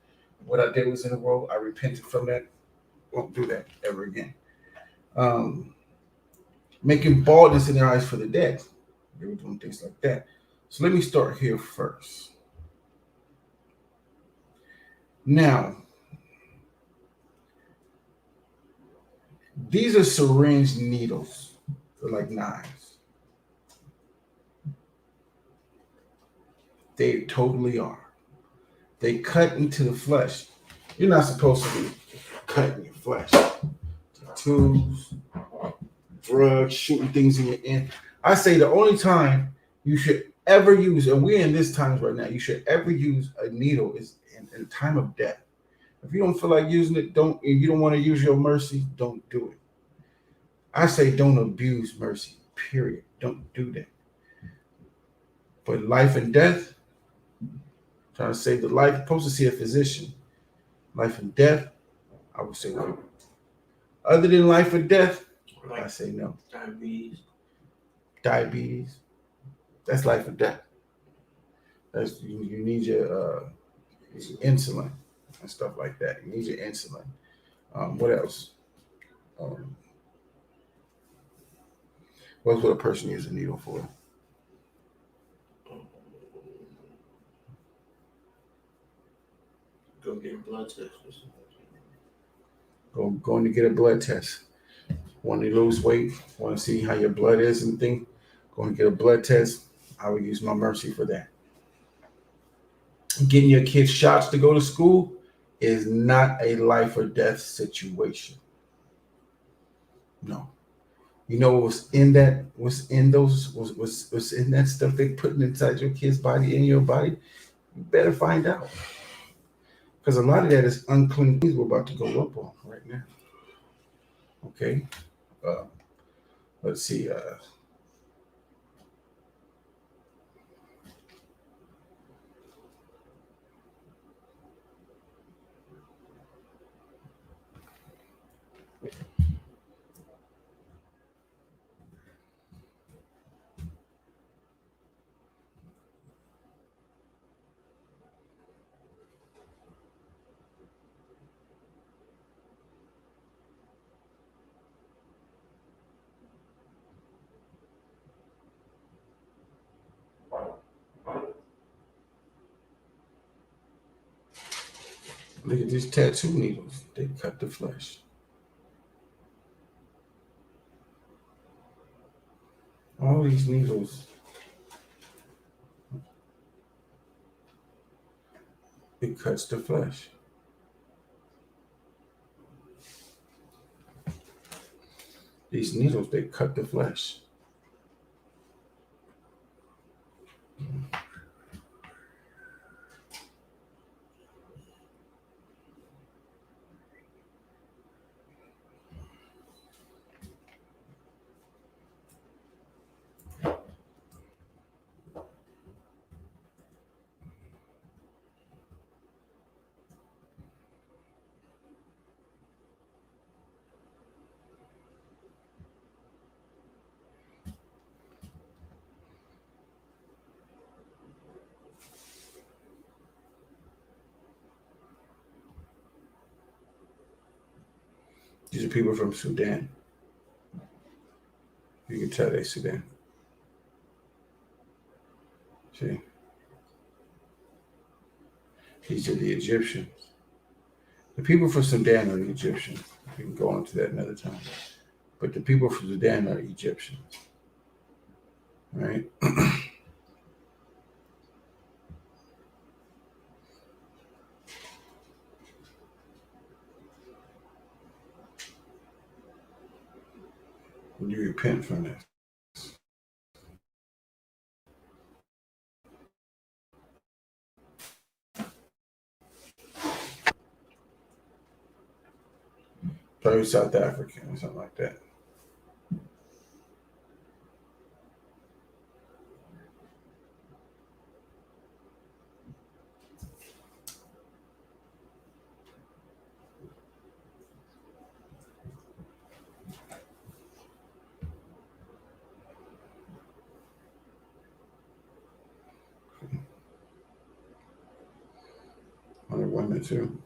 What I did was in the world. I repented from that. Won't do that ever again. Making baldness in their eyes for the dead. They were doing things like that. So let me start here first. Now, these are syringe needles. They're like knives. They totally are. They cut into the flesh. You're not supposed to be cutting your flesh. Tattoos, drugs, shooting things in your end. I say the only time you should ever use, and we're in this times right now, you should ever use a needle is in time of death. If you don't feel like using it, don't. If you don't want to use your mercy, don't do it. I say don't abuse mercy. Period. Don't do that. But life and death, trying to save the life, you're supposed to see a physician. Life and death, I would say no. Other than life or death, I say no. Diabetes, that's life or death. That's you need your insulin and stuff like that. You need your insulin. What else? What's what a person uses a needle for? Go get a blood test or something. Going to get a blood test. Want to lose weight? Want to see how your blood is and things? Going to get a blood test. I would use my mercy for that. Getting your kids shots to go to school is not a life or death situation. No. You know what's in that? What's in those? What's in that stuff they putting inside your kid's body, in your body? You better find out, because a lot of that is unclean things we're about to go up on right now. Okay. Let's see. Look at these tattoo needles. They cut the flesh. All these needles, it cuts the flesh. These needles, they cut the flesh. These are people from Sudan. You can tell they Sudan. See, these are the Egyptians. The people from Sudan are the Egyptians. We can go into that another time. But the people from Sudan are Egyptians, right? When you repent from this. Probably South African or something like that. Other women too.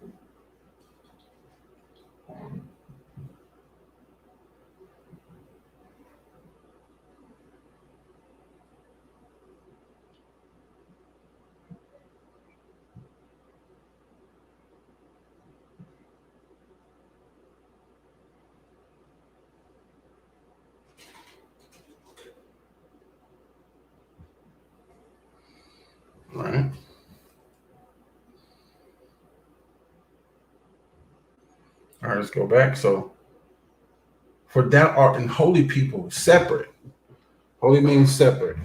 All right. All right, let's go back. So, for thou art an holy people, separate. Holy means separate.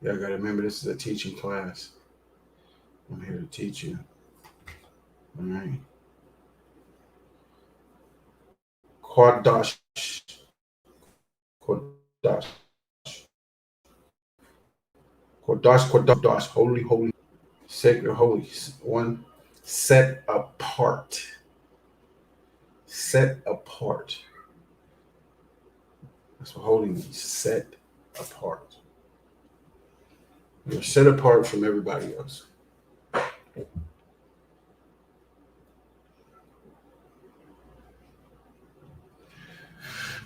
Y'all got to remember this is a teaching class. I'm here to teach you. All right. Kodash. Kodash. Kodash. Holy, holy. Sacred, holy. One, set apart. Set apart. That's what holy means. Set apart. You're set apart from everybody else.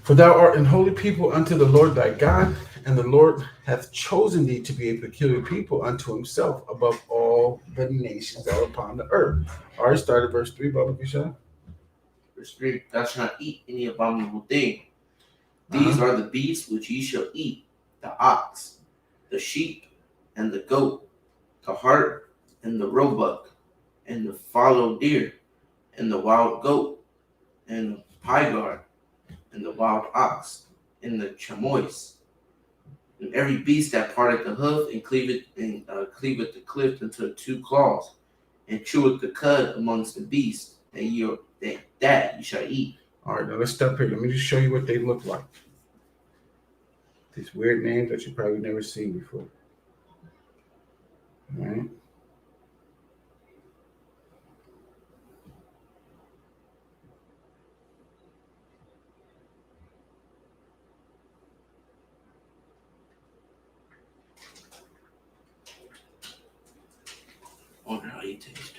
For thou art an holy people unto the Lord thy God, and the Lord hath chosen thee to be a peculiar people unto himself above all the nations that are upon the earth. All right, start at verse 3, Baba Kisha. Verse 3, thou shalt not eat any abominable thing. These are the beasts which ye shall eat: the ox, the sheep, and the goat, the hart, and the roebuck, and the fallow deer, and the wild goat, and the pygarg, and the wild ox, and the chamois, and every beast that parteth the hoof, and cleaveth the clift into two claws, and cheweth the cud amongst the beasts, that you shall eat. All right, now let's stop here. Let me just show you what they look like. These weird names that you probably never seen before. All right. I wonder how you taste.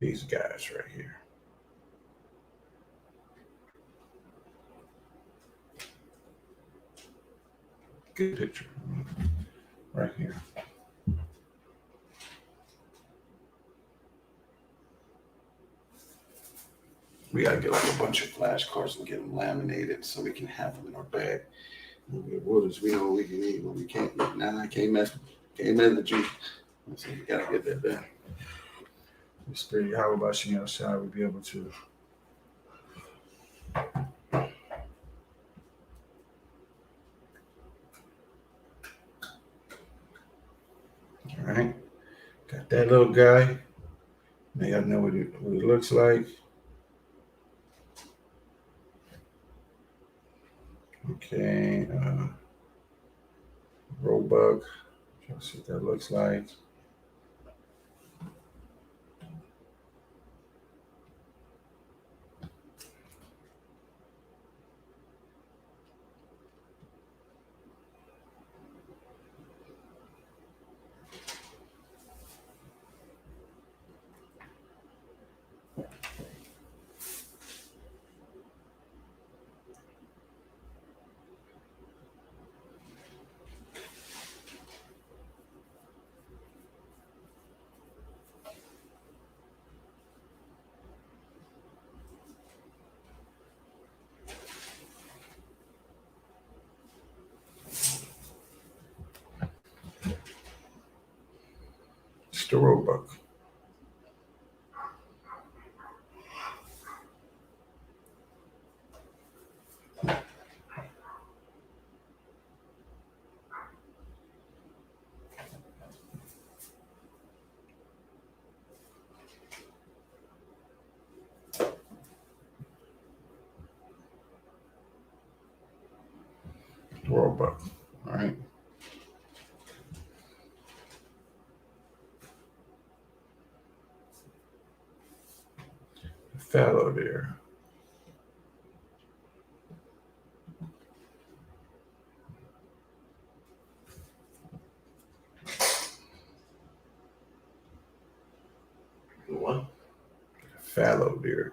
These guys right here. Good picture. Right here. We gotta get like a bunch of flashcards and get them laminated so we can have them in our bag. Waters, we know what we can eat, but we can't eat. Nah, I can't mess with you. So we gotta get that done. Spirit, how about Shem outside? We'll be able to. All right. Got that little guy. Now y'all know what it looks like. Okay. Roebuck. Y'all see what that looks like. It's the Roebuck. Roebuck. All right. Fallow deer. What? Fallow deer.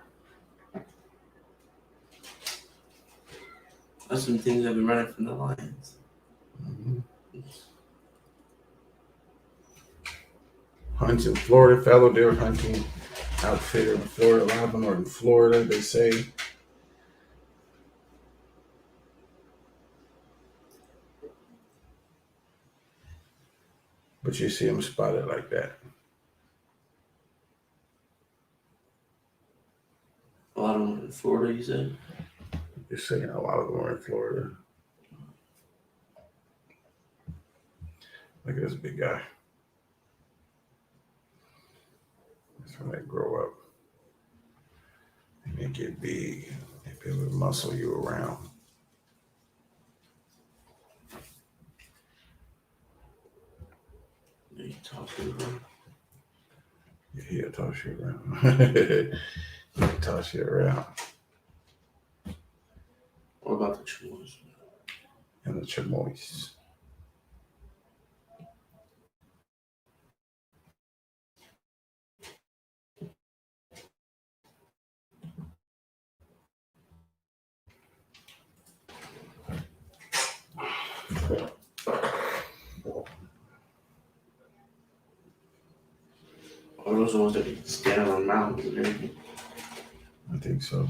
That's some things I've been running from the lions. Mm-hmm. Hunts in Florida, fallow deer hunting outfitter in Florida, live in northern Florida, they say. But you see them spotted like that. A lot of them in Florida, you said? You're saying a lot of them are in Florida. Look at this big guy. That's when they grow up. And they get big. They be able to muscle you around. You talk to them. Yeah, he'll toss you around. He'll toss you around. What about the chamois? And the chamois. Are those the ones that can stand on mountains and everything? I think so.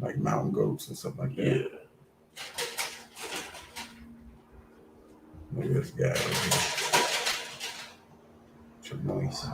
Like mountain goats and stuff like that. Yeah. Look at this guy right here. Chamois.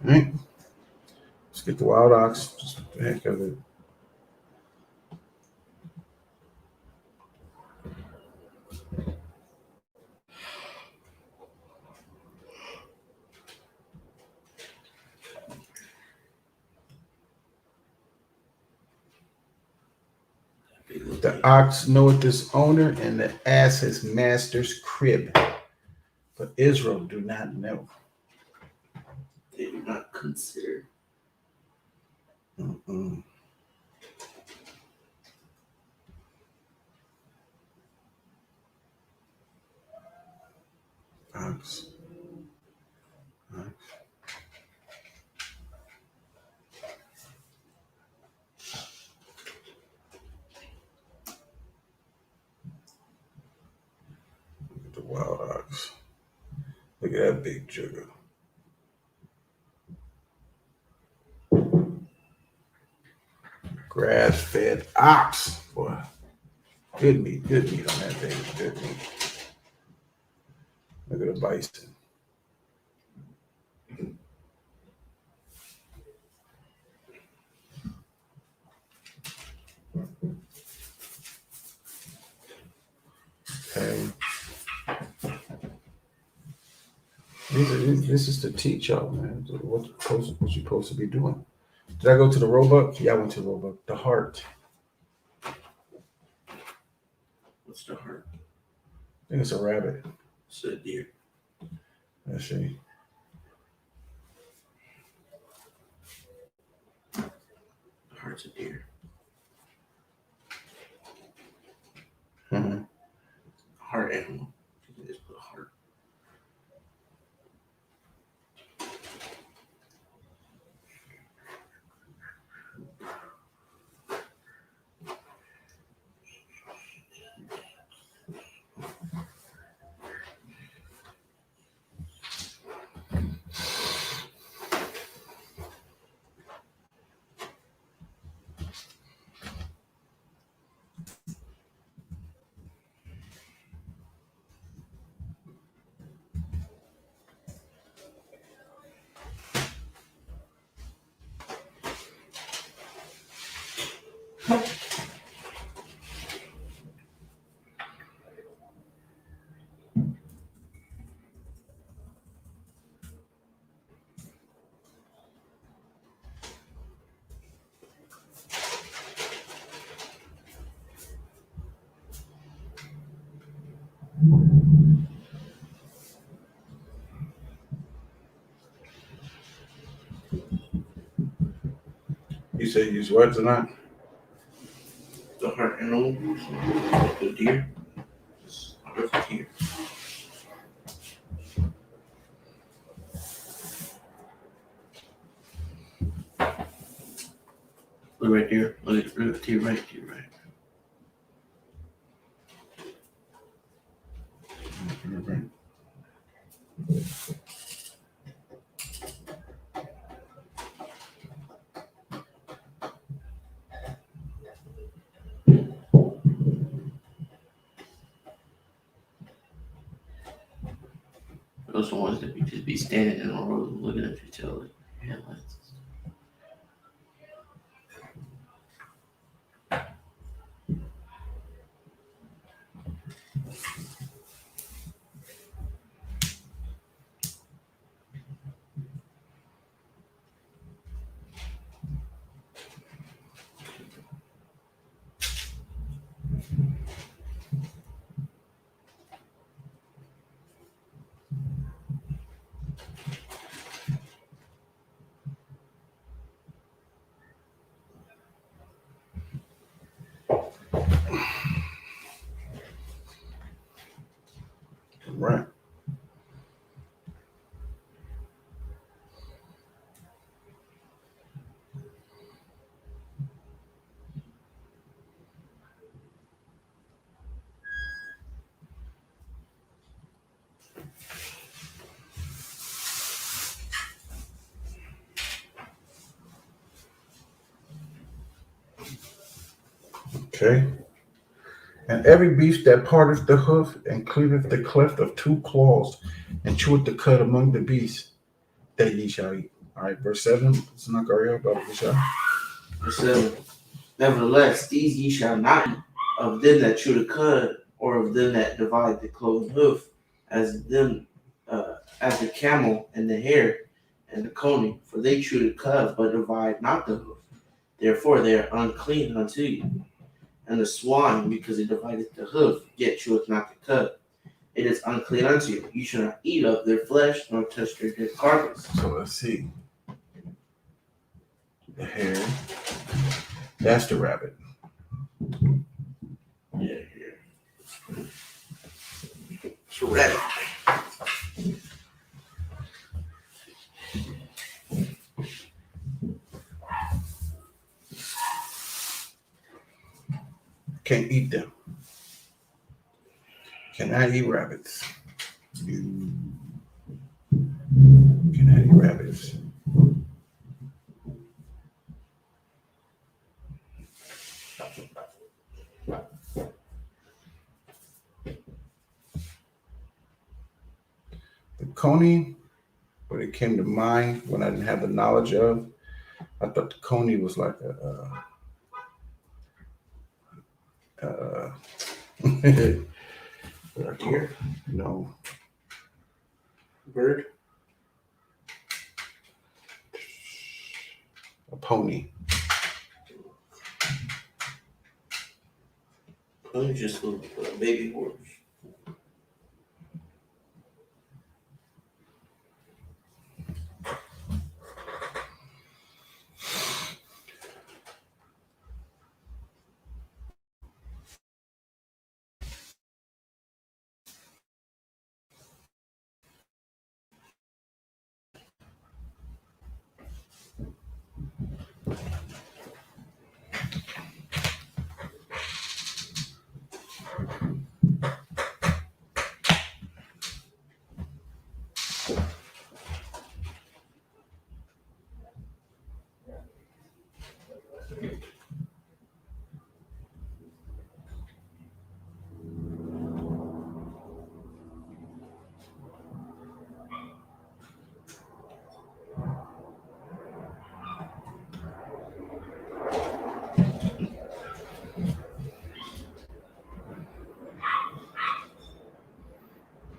All right. Let's get the wild ox. Just the heck of it. The ox knoweth his owner, and the ass his master's crib. But of Israel do not know. They do not consider. Mm-mm. Ox. Ox. The wild ox. Look at that big jugger. Grass-fed ox, boy. Good meat on that thing. Good meat. Look at the bison. Okay. This is to teach y'all, man. What you're supposed to be doing. Did I go to the Roebuck? Yeah, I went to the Roebuck. The heart. What's the heart? I think it's a rabbit. It's a deer. Let's see. The heart's a deer. Mm-hmm. Heart animal. You can just put heart. You say use what tonight? The heart animal. The deer. It's a deer. Look right there. Look at the deer right. Mm-hmm. Those are the ones that we just be standing in the road looking at each other. Headlights. Right. Okay. And every beast that parteth the hoof and cleaveth the cleft of two claws and cheweth the cud among the beasts, that ye shall eat. All right, verse 7. It's not going about Verse Verse 7. Nevertheless, these ye shall not eat of them that chew the cud, or of them that divide the cloven hoof, as the camel and the hare and the coney, for they chew the cud, but divide not the hoof. Therefore they are unclean unto you. And the swine, because it divideth the hoof, yet cheweth not the cud. It is unclean unto you. You shall not eat of their flesh, nor touch their dead carcass. So let's see. The hair. That's the rabbit. Yeah, here. It's a rabbit. Can't eat them. Cannot eat rabbits. You cannot eat rabbits. The coney, when it came to mind, when I didn't have the knowledge of, I thought the coney was like right here. No. Bird. A pony. Pony just a baby horse.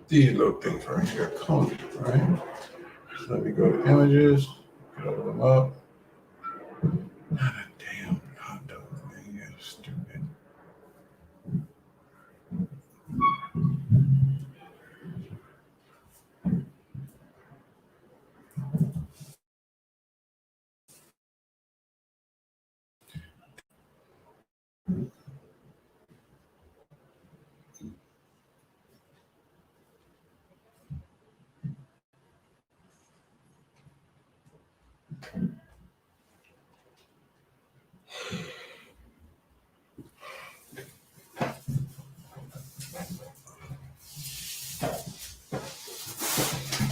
These little things right here, coney, right? So let me go to images, cover them up. Not a damn hot dog, man. You're stupid.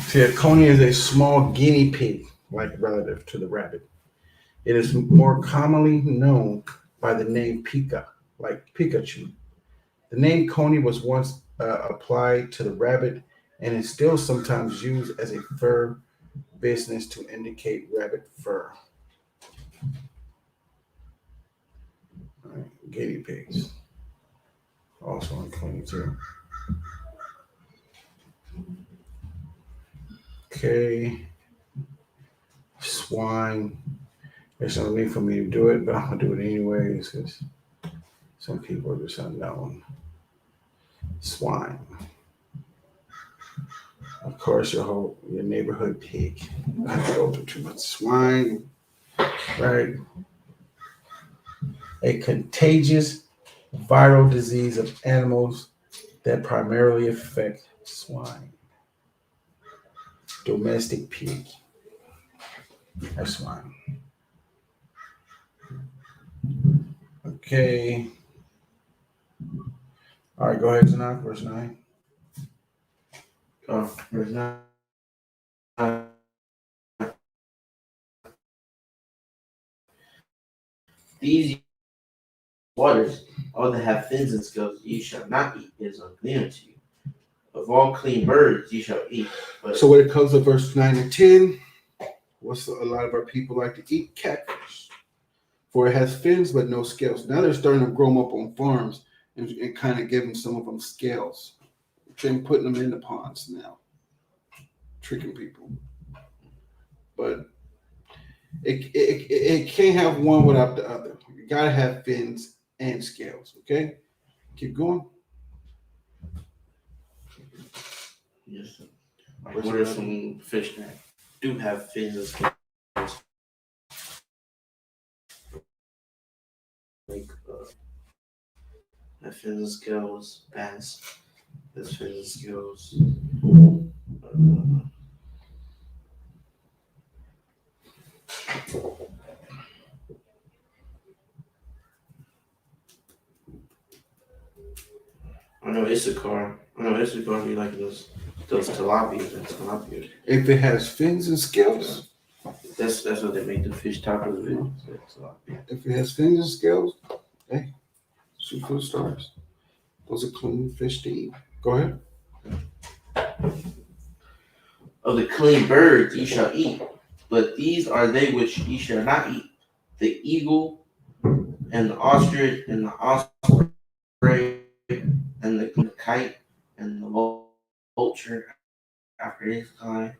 See, a coney is a small guinea pig, like relative to the rabbit. It is more commonly known by the name Pika, like Pikachu. The name coney was once applied to the rabbit and is still sometimes used as a fur business to indicate rabbit fur. All right, guinea pigs, also in coney too. Okay, swine. There's no need for me to do it, but I'm gonna do it anyways because some people are just unknown. Swine. Of course, your neighborhood pig. I have to go through too much. Swine, right? A contagious viral disease of animals that primarily affect swine. Domestic pig. That's swine. Okay. All right, go ahead, Tanakh, verse 9. Oh, there's not. These waters, all that have fins and scales, ye shall not eat. It is unclean unto you. Of all clean birds, ye shall eat. But So when it comes to verse 9 and 10, what's a lot of our people like to eat? Catfish. For it has fins but no scales. Now they're starting to grow them up on farms and kind of giving some of them scales. Then putting them in the ponds now. Tricking people. But it can't have one without the other. You gotta have fins and scales, okay? Keep going. Yes. Like, What's what are another some fish that do have fins and scales? Like, have fins and scales, bass, has fins and scales. Uh, I know Issachar be like those tilapia. That's tilapia. If it has fins and scales, That's what they make the fish tacos with. That's tilapia. if it has fins and scales, hey, shoot for the stars. Those are clean fish to eat. Go ahead. Of the clean birds ye shall eat, but these are they which ye shall not eat: the eagle and the ostrich and the osprey and the kite and the vulture after his kind,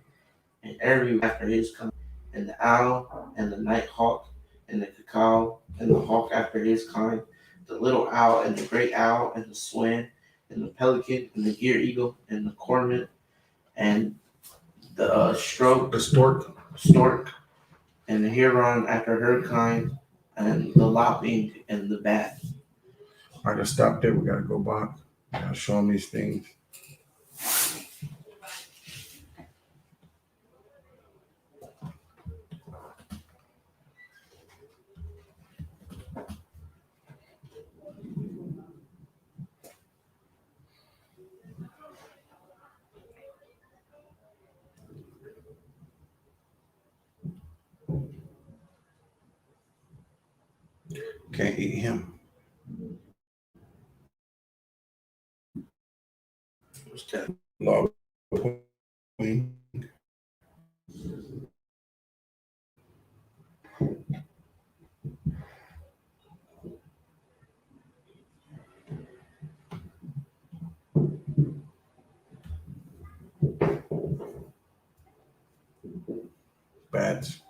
and every after his kind, and the owl and the night hawk and the cacao and the hawk after his kind, the little owl and the great owl and the swan and the pelican and the gear eagle and the cormorant and the The stork and the heron after her kind, and the lapwing and the bat. I gotta stop there. We gotta go back. Gotta show them these things. Can't eat him. What's that? Log queen. Bats.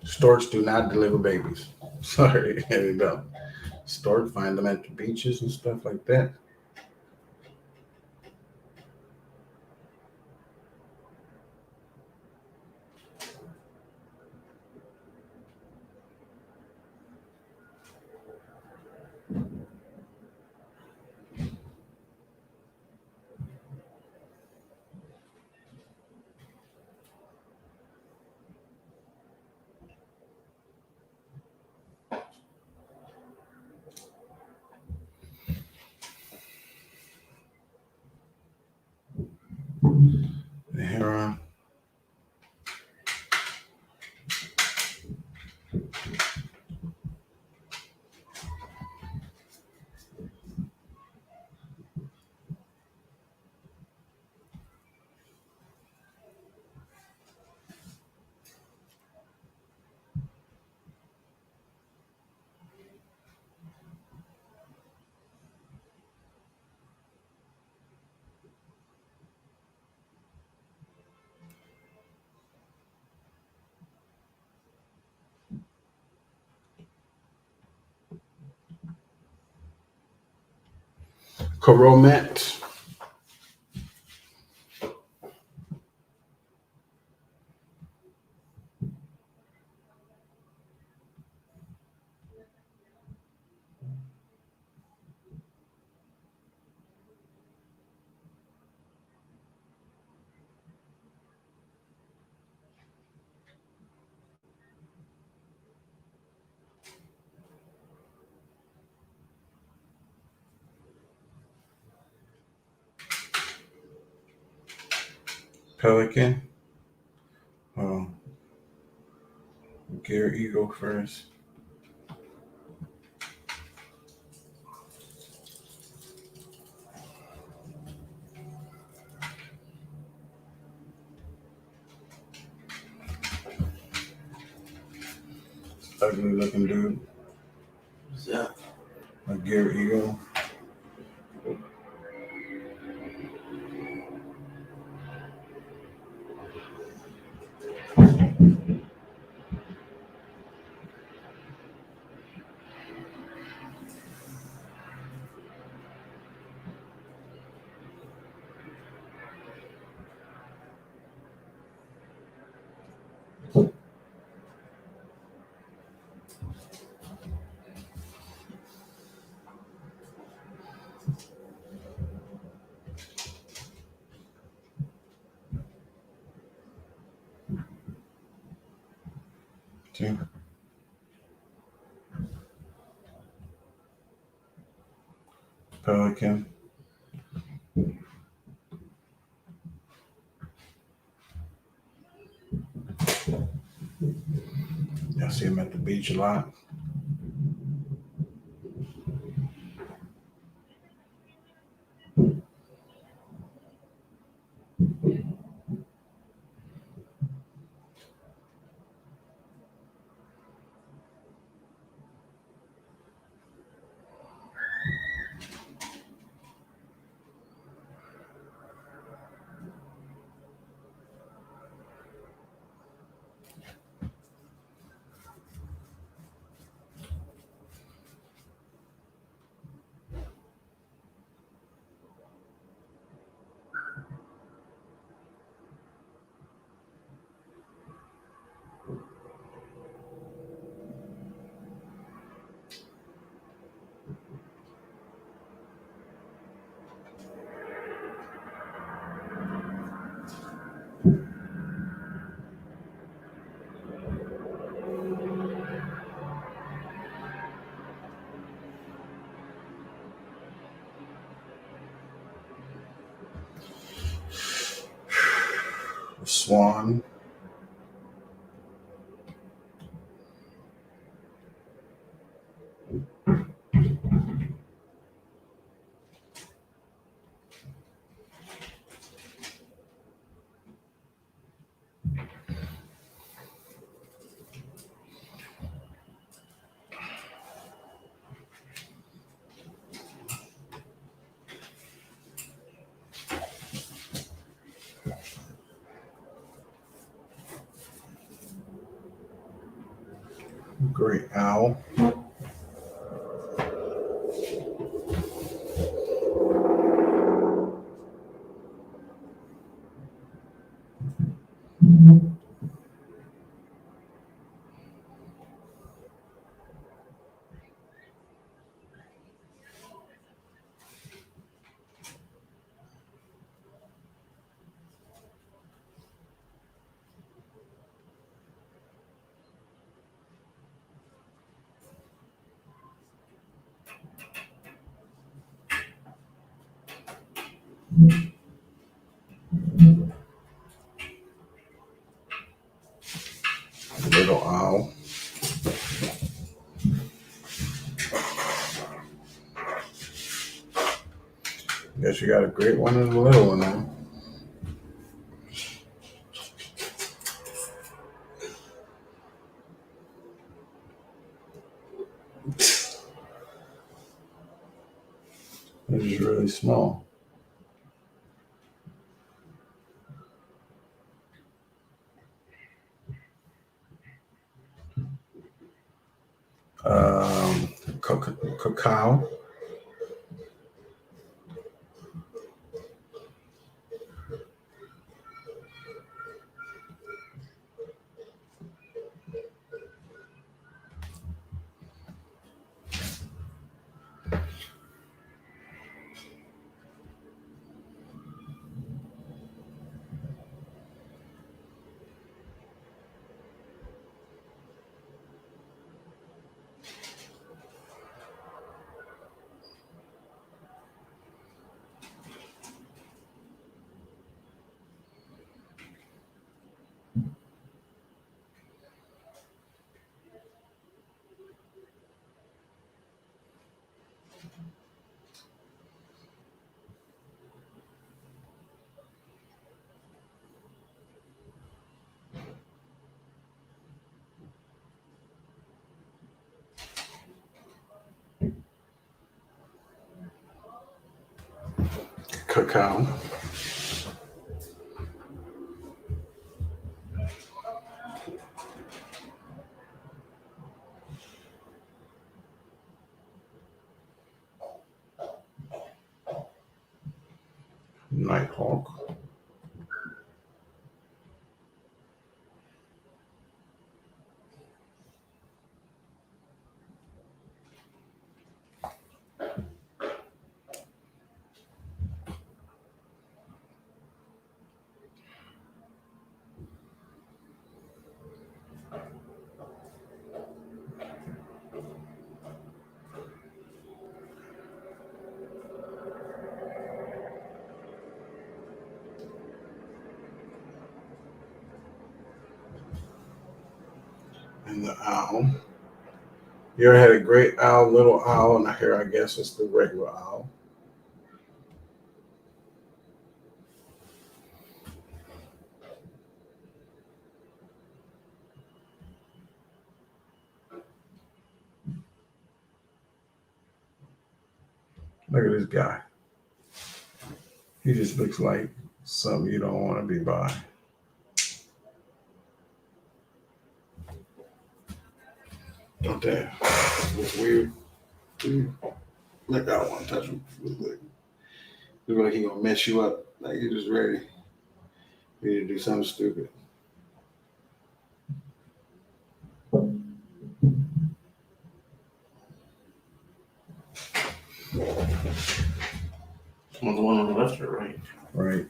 Storks do not deliver babies. Sorry, they don't. Stork find them at the beaches and stuff like that. The heron. Coromant. Pelican. Um, your ego first. Ugly looking dude. Yeah. Like your ego. See? Pelican. I see him at the beach a lot. The swan. Great owl. Little owl. Guess you got a great one and a little one now. This is really small. Cacao. Cacao. Nighthawk. And the owl. You ever had a great owl, little owl, and here I guess it's the regular owl. Look at this guy. He just looks like something you don't want to be by. Don't that look weird? Look, I don't want to touch him. Look like he gonna mess you up. Like you're just ready to do something stupid. Well, the one on the left or right? Right.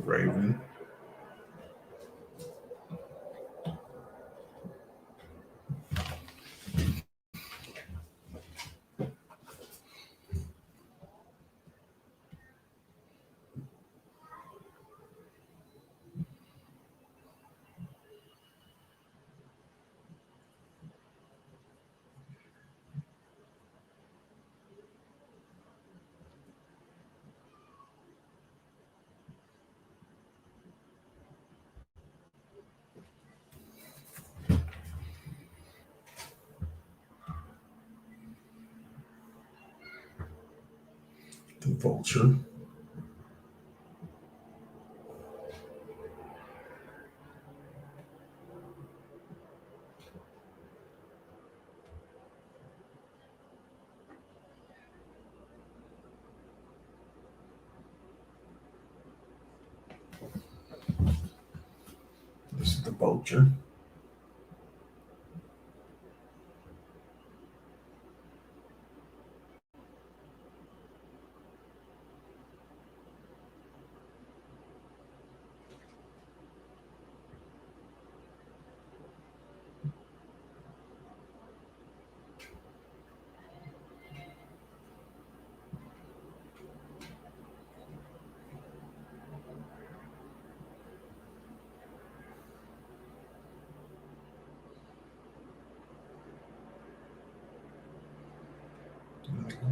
Raven. The vulture. This is the vulture.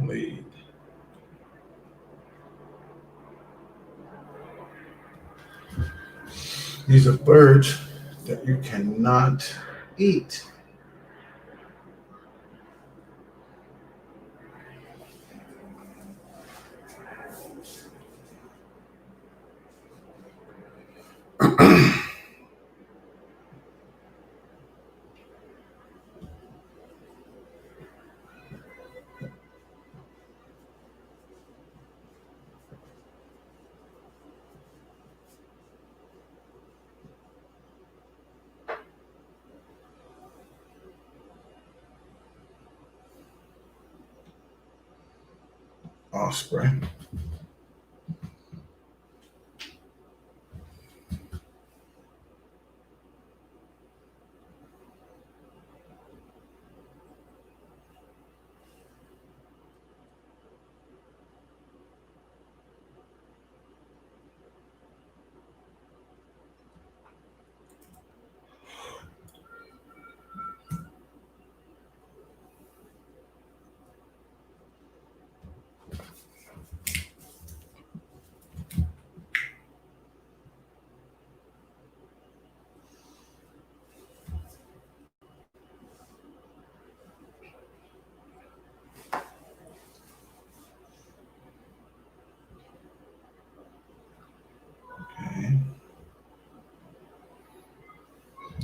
Lead. These are birds that you cannot eat. Osprey.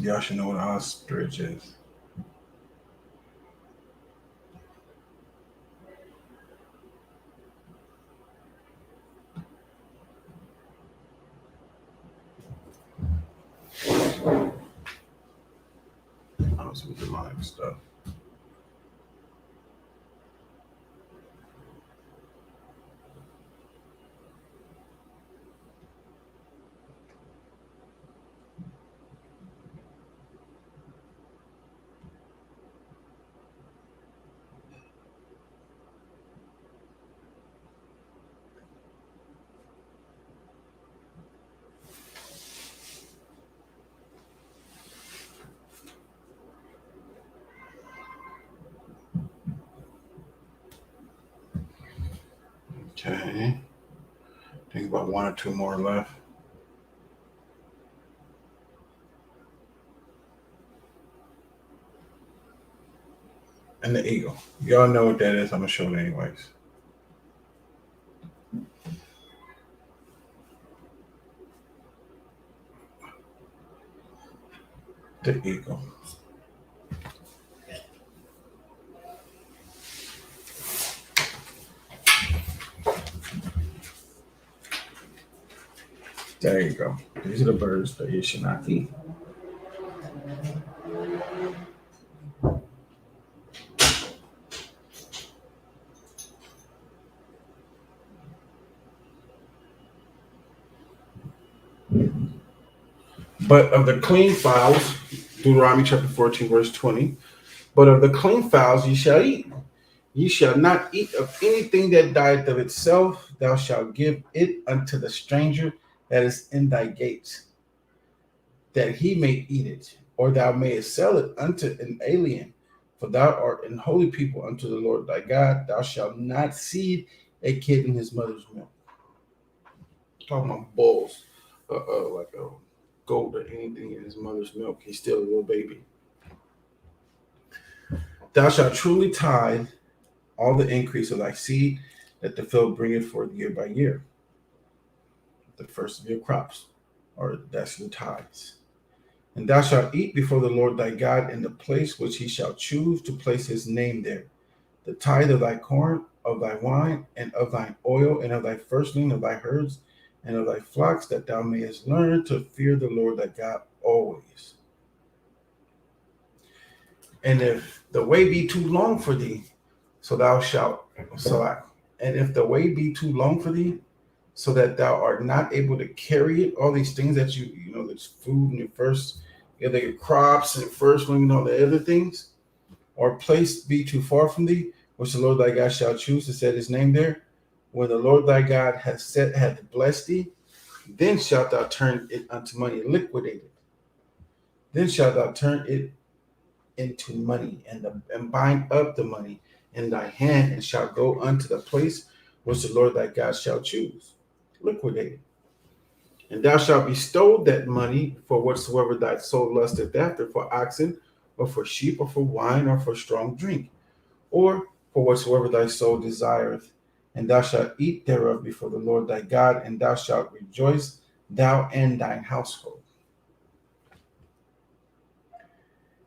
Y'all should know what an ostrich is. Oh, some demonic stuff. Okay. Think about one or two more left. And the eagle. Y'all know what that is. I'm gonna show it anyways. The eagle. There you go. These are the birds that you should not eat. But of the clean fowls, Deuteronomy chapter 14, verse 20. But of the clean fowls ye shall eat. Ye shall not eat of anything that dieth of itself. Thou shalt give it unto the stranger that is in thy gates, that he may eat it, or thou mayest sell it unto an alien. For thou art an holy people unto the Lord thy God. Thou shalt not seed a kid in his mother's milk. Talking about bulls, like a goat or anything in his mother's milk. He's still a little baby. Thou shalt truly tithe all the increase of thy seed that the field bringeth forth year by year, the first of your crops, or that's your tithes. And thou shalt eat before the Lord thy God in the place which he shall choose to place his name there. The tithe of thy corn, of thy wine, and of thine oil, and of thy firstling of thy herds, and of thy flocks, that thou mayest learn to fear the Lord thy God always. And if the way be too long for thee, so thou shalt select. And if the way be too long for thee, so that thou art not able to carry it, all these things that you know, there's food and your first, you know, your crops and first, you know, the other things, or place be too far from thee, which the Lord thy God shall choose to set his name there. When the Lord thy God hath blessed thee, then shalt thou turn it unto money, liquidate it. Then shalt thou turn it into money, and bind up the money in thy hand, and shall go unto the place which the Lord thy God shall choose. Liquidate it. And thou shalt bestow that money for whatsoever thy soul lusteth after, for oxen, or for sheep, or for wine, or for strong drink, or for whatsoever thy soul desireth. And thou shalt eat thereof before the Lord thy God, and thou shalt rejoice, thou and thine household.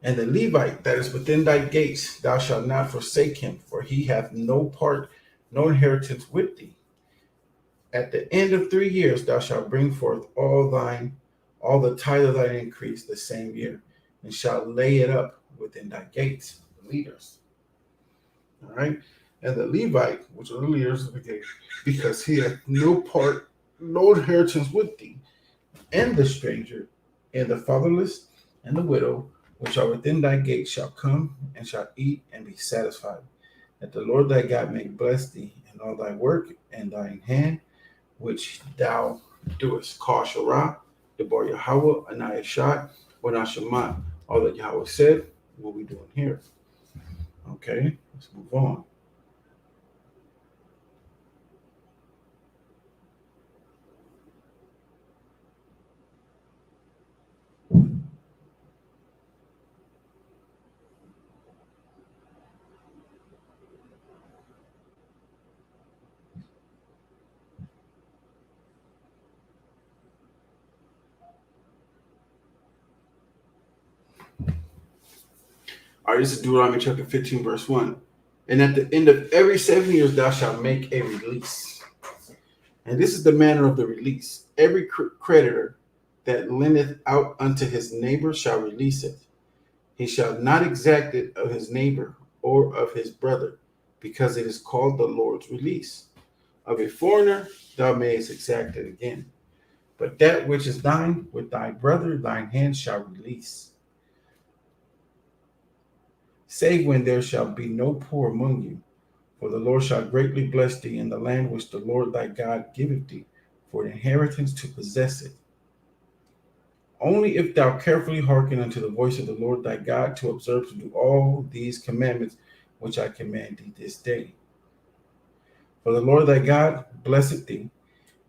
And the Levite that is within thy gates, thou shalt not forsake him, for he hath no part, no inheritance with thee. At the end of 3 years thou shalt bring forth all the tithe of thine increase the same year, and shalt lay it up within thy gates, the leaders. All right. And the Levite, which are the leaders of the gate, because he hath no part, no inheritance with thee, and the stranger, and the fatherless, and the widow, which are within thy gate, shall come and shall eat and be satisfied. That the Lord thy God may bless thee in all thy work and thine hand, which thou doest. Kal Shara, Debar Yahweh, Anayah Shad, Wanashamat. All that Yahweh said, what we doing here. Okay, let's move on. All right, this is Deuteronomy chapter 15, verse 1. And at the end of every 7 years, thou shalt make a release. And this is the manner of the release. Every creditor that lendeth out unto his neighbor shall release it. He shall not exact it of his neighbor or of his brother, because it is called the Lord's release. Of a foreigner thou mayest exact it again. But that which is thine with thy brother, thine hand shall release. Save when there shall be no poor among you. For the Lord shall greatly bless thee in the land which the Lord thy God giveth thee for an inheritance to possess it. Only if thou carefully hearken unto the voice of the Lord thy God to observe to do all these commandments which I command thee this day. For the Lord thy God blesseth thee,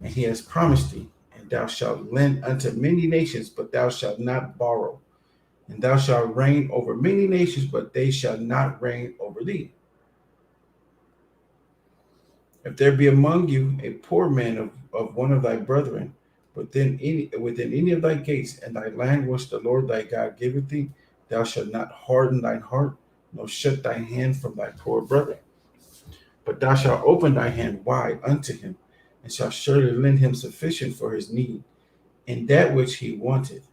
and he has promised thee, and thou shalt lend unto many nations, but thou shalt not borrow. And thou shalt reign over many nations, but they shall not reign over thee. If there be among you a poor man of one of thy brethren, within any of thy gates, and thy land which the Lord thy God giveth thee, thou shalt not harden thine heart, nor shut thy hand from thy poor brother. But thou shalt open thy hand wide unto him, and shalt surely lend him sufficient for his need, in that which he wanteth.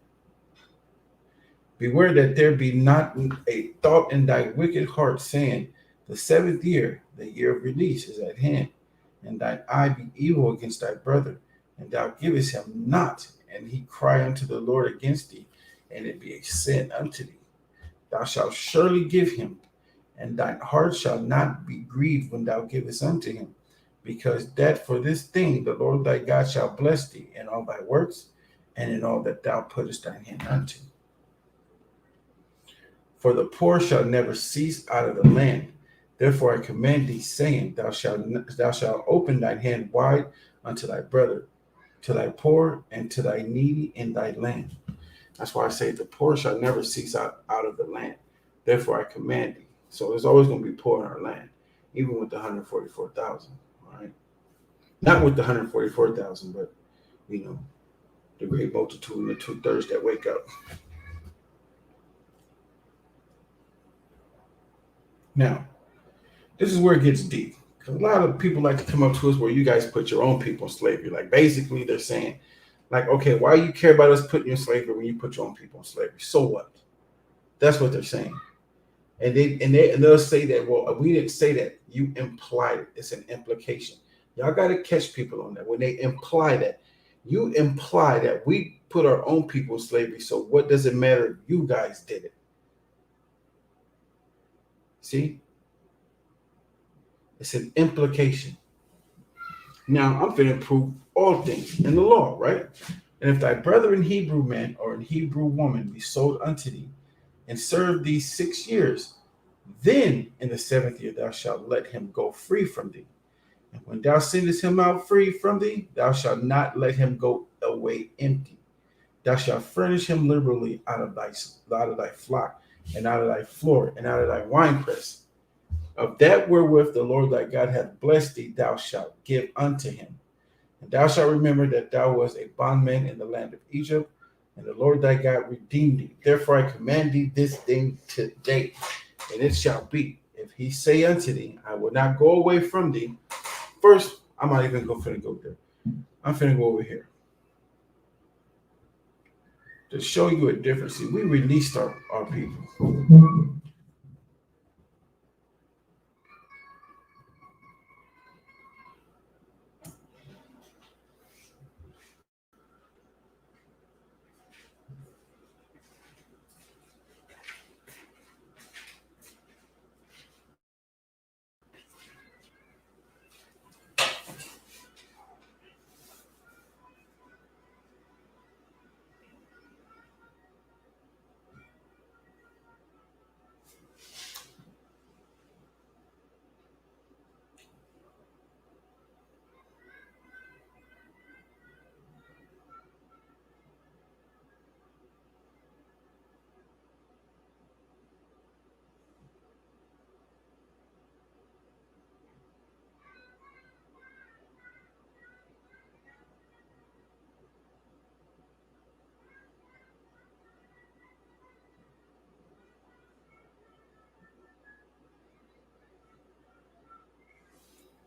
Beware that there be not a thought in thy wicked heart, saying, the 7th year, the year of release, is at hand, and thine eye be evil against thy brother, and thou givest him not, and he cry unto the Lord against thee, and it be a sin unto thee. Thou shalt surely give him, and thine heart shall not be grieved when thou givest unto him, because that for this thing the Lord thy God shall bless thee in all thy works, and in all that thou puttest thine hand unto. For the poor shall never cease out of the land. Therefore I command thee, saying, thou shalt open thine hand wide unto thy brother, to thy poor, and to thy needy in thy land. That's why I say the poor shall never cease out of the land. Therefore I command thee. So there's always going to be poor in our land, even with the 144,000. All right, not with the 144,000, but the great multitude and the 2/3 that wake up. Now, this is where it gets deep. Because a lot of people like to come up to us where you guys put your own people in slavery. Like basically they're saying, like, okay, why you care about us putting you in slavery when you put your own people in slavery? So what? That's what they're saying. And they'll say that, well, we didn't say that. You implied it. It's an implication. Y'all got to catch people on that. When they imply that, you imply that we put our own people in slavery. So what does it matter if you guys did it? See? It's an implication. Now I'm finna prove all things in the law, right? And if thy brother in Hebrew man or in Hebrew woman be sold unto thee, and serve thee 6 years, then in the 7th year thou shalt let him go free from thee. And when thou sendest him out free from thee, thou shalt not let him go away empty. Thou shalt furnish him liberally out of thy flock, and out of thy floor, and out of thy winepress. Of that wherewith the Lord thy God hath blessed thee, thou shalt give unto him. And thou shalt remember that thou wast a bondman in the land of Egypt, and the Lord thy God redeemed thee. Therefore I command thee this thing today, and it shall be, if he say unto thee, I will not go away from thee. First, I'm not even finna go there. I'm finna go over here to show you a difference. See, we released our people.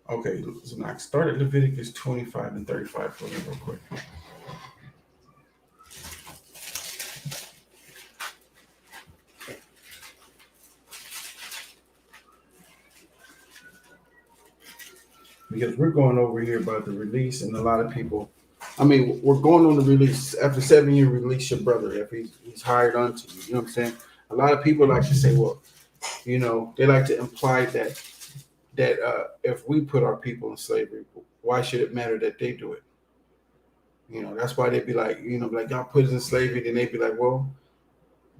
Okay, so now start at Leviticus 25 and 35 for me real quick. Because we're going over here about the release, and a lot of people, I mean, we're going on the release. After 7 years, release your brother if he's hired unto you. You know what I'm saying? A lot of people like to say, well, you know, they like to imply that if we put our people in slavery, why should it matter that they do it? You know, that's why they'd be like, you know, like y'all put us in slavery, then they'd be like, well,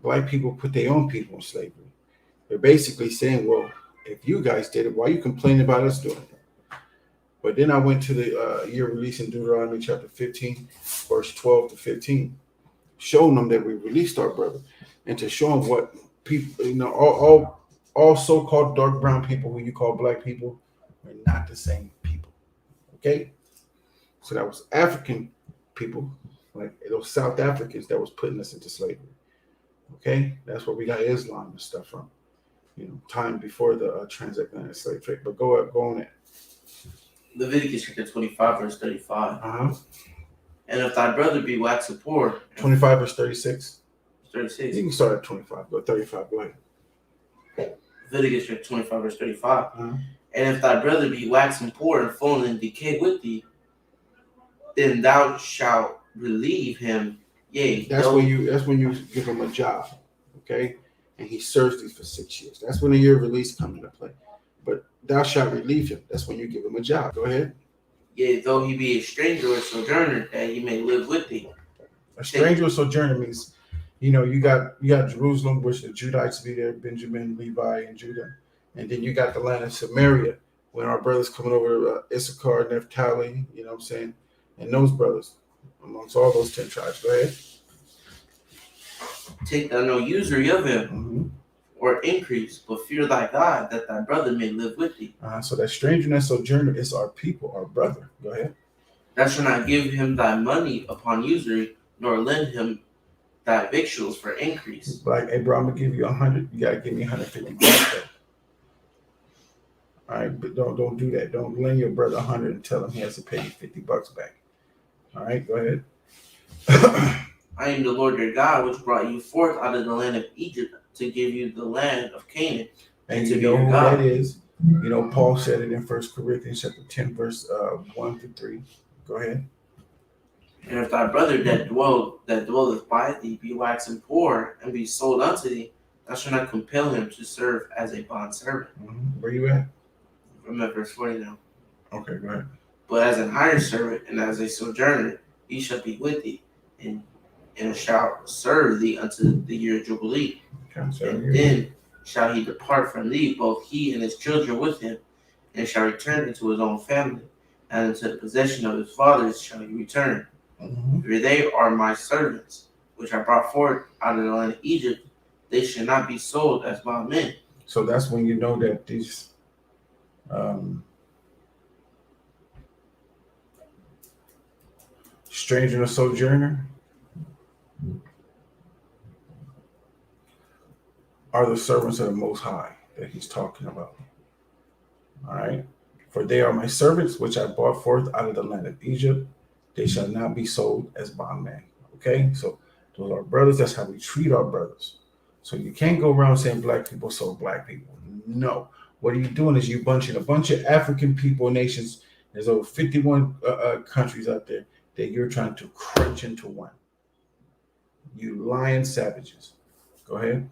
black people put their own people in slavery. They're basically saying, well, if you guys did it, why are you complaining about us doing it? But then I went to the year release in Deuteronomy chapter 15, verse 12 to 15, showing them that we released our brother, and to show them what people, you know, all so-called dark brown people who you call black people are not the same people. Okay, so that was African people, like those South Africans that was putting us into slavery. Okay, that's where we got Islam and stuff from. You know, time before the transatlantic slave trade. But go on it. Leviticus chapter 25, verse 35. Uh-huh. And if thy brother be waxen poor, 25 verse 36. 36. You can start at 25. Go 35. Go ahead. Leviticus chapter 25, verse 35. Uh-huh. And if thy brother be waxen poor and fallen in decay with thee, then thou shalt relieve him. Yea, that's when you give him a job, okay, and he serves thee for 6 years. That's when the year of release comes into play. But thou shalt relieve him. That's when you give him a job. Go ahead. Yea, though he be a stranger or sojourner, that he may live with thee. A stranger or sojourner means, you know, you got Jerusalem, which the Judites be there, Benjamin, Levi, and Judah, and then you got the land of Samaria, when our brothers coming over Issachar, Naphtali, you know what I'm saying, and those brothers amongst all those 10 tribes. Go ahead. Take thou no usury of him, or increase, but fear thy God, that thy brother may live with thee. So that stranger and that sojourner is our people, our brother. Go ahead. Thou shalt not give him thy money upon usury, nor lend him thy victuals for increase. Like, hey, bro, I'm gonna give you 100. You gotta give me 150 bucks. All right, but don't do that. Don't lend your brother 100 and tell him he has to pay you 50 bucks back. All right, go ahead. I am the Lord your God, which brought you forth out of the land of Egypt to give you the land of Canaan. And you know who that is. You know, Paul said it in 1 Corinthians chapter 10, verse 1 to 3. Go ahead. And if thy brother that dwelleth by thee be waxen poor and be sold unto thee, thou shalt not compel him to serve as a bondservant. Where you at? I'm at verse 40 now. Okay, go ahead. But as an hired servant and as a sojourner, he shall be with thee, and shall serve thee unto the year of Jubilee. Okay, and then shall he depart from thee, both he and his children with him, and shall return into his own family, and into the possession of his fathers shall he return. For they are my servants, which I brought forth out of the land of Egypt. They should not be sold as bondmen. So that's when you know that these stranger and sojourner are the servants of the Most High that he's talking about. All right. For they are my servants, which I brought forth out of the land of Egypt. They shall not be sold as bondmen. Okay. So those are brothers. That's how we treat our brothers. So you can't go around saying black people sold black people. No. What are you doing is you bunching a bunch of African people, nations. There's over 51 countries out there that you're trying to crunch into one. You lying savages. Go ahead.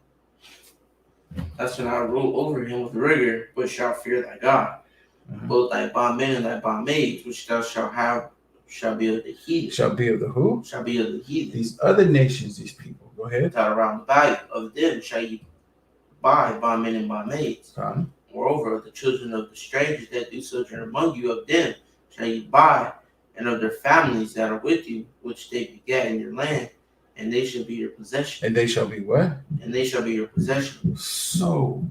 Thou shalt not rule over him with rigor, but shalt fear thy God. Both thy bondmen and thy bondmaids, which thou shalt have, shall be of the heathen. Shall be of the who? Shall be of the heathen. These other nations, these people. Go ahead. Without around about of them shall ye buy bondmen and bondmaids. Moreover, of the children of the strangers that do sojourn among you, of them shall ye buy, and of their families that are with you, which they begat in your land, and they shall be your possession. And they shall be what? And they shall be your possession. So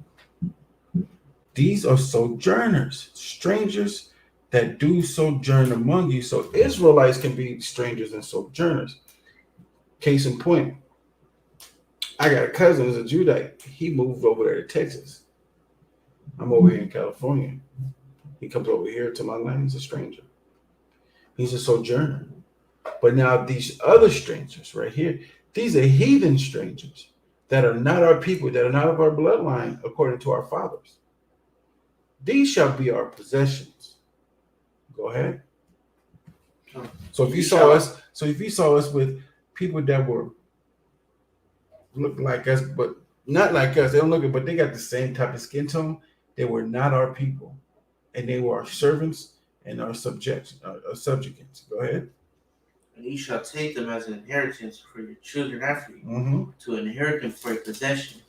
these are sojourners, strangers that do sojourn among you. So Israelites can be strangers and sojourners. Case in point, I got a cousin who's a Judite. He moved over there to Texas. I'm over here in California. He comes over here to my land. He's a stranger. He's a sojourner. But now these other strangers right here, these are heathen strangers that are not our people, that are not of our bloodline, according to our fathers. These shall be our possessions. Go ahead. So if you saw us with people that were look like us, but not like us, they don't look it, but they got the same type of skin tone. They were not our people, and they were our servants and our subjects. Go ahead. And you shall take them as an inheritance for your children after you, Mm-hmm. to inherit them for your possession.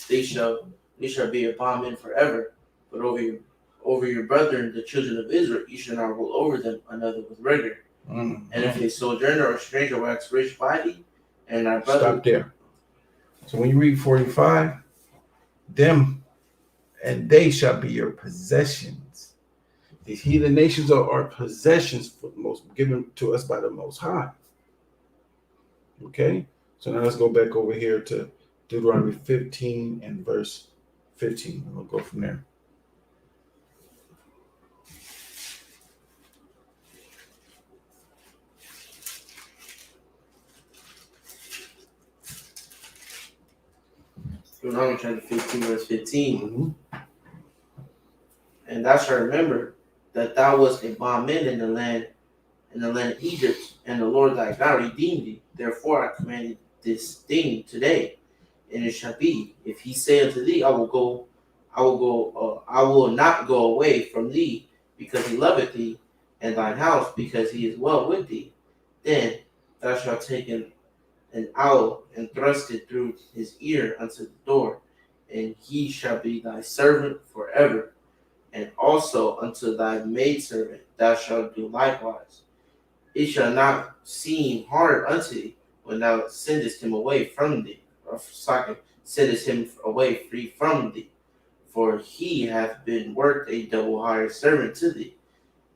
They shall be your bondmen forever. But over your brethren, the children of Israel, you shall not rule over them another with rigor. Mm-hmm. And if a sojourner or stranger wax rich by thee, and our brother. Stop there. So when you read 45, them and they shall be your possessions. These heathen nations are our possessions, for the most given to us by the Most High. Okay, so now let's go back over here to Deuteronomy 15 and verse 15. We'll go from there. Deuteronomy chapter 15, verse 15. Mm-hmm. And thou shalt remember that thou wast a bondman in the land of Egypt, and the Lord thy God redeemed thee. Therefore I commanded this thing today, and it shall be, if he say unto thee, I will not go away from thee, because he loveth thee, and thine house, because he is well with thee, then thou shalt take an owl and thrust it through his ear unto the door, and he shall be thy servant forever. And also unto thy maidservant thou shalt do likewise. It shall not seem hard unto thee when thou sendest him away from thee, or sendest him away free from thee. For he hath been worked a double hired servant to thee,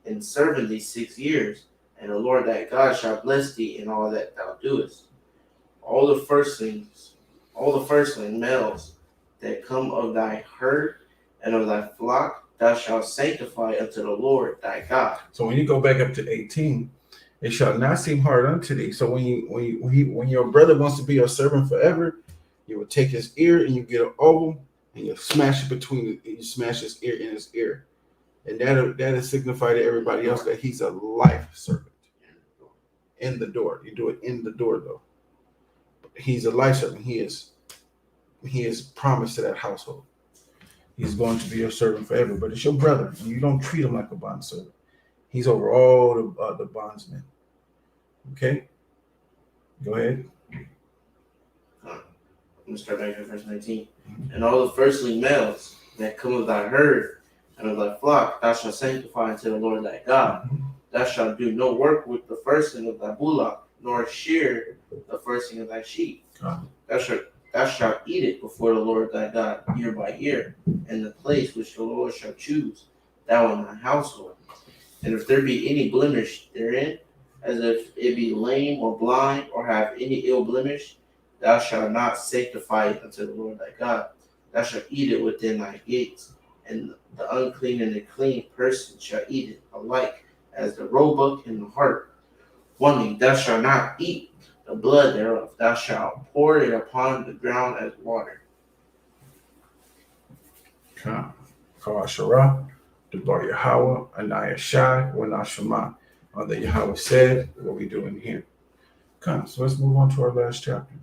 and serving thee 6 years. And the Lord thy God shall bless thee in all that thou doest. All the firstling males that come of thy herd and of thy flock, thou shalt sanctify unto the Lord thy God. So when you go back up to 18, it shall not seem hard unto thee. So when your brother wants to be your servant forever, you will take his ear and you get an oval and you smash it you smash his ear in his ear, and that'll signify to everybody else that he's a life servant. In the door, you do it in the door though. He's a life servant. He is promised to that household. He's going to be your servant forever, but it's your brother. And you don't treat him like a bond servant. He's over all the bondsmen. Okay? Go ahead. I'm going to start back at verse 19. And all the firstling males that come of thy herd and of thy flock, thou shalt sanctify unto the Lord thy God. Thou shalt do no work with the firstling of thy bullock, nor shear the firstling of thy sheep. Thou shalt eat it before the Lord thy God year by year, in the place which the Lord shall choose, thou and thy household. And if there be any blemish therein, as if it be lame or blind, or have any ill blemish, thou shalt not sanctify it unto the Lord thy God. Thou shalt eat it within thy gates, and the unclean and the clean person shall eat it alike, as the roebuck and the hart. Only thou shalt not eat the blood thereof, thou shalt pour it upon the ground as water. Kawashara, Dubar Yahweh, Anaya Shai, Wanashama. All that Yahweh said, what we doing here. So let's move on to our last chapter.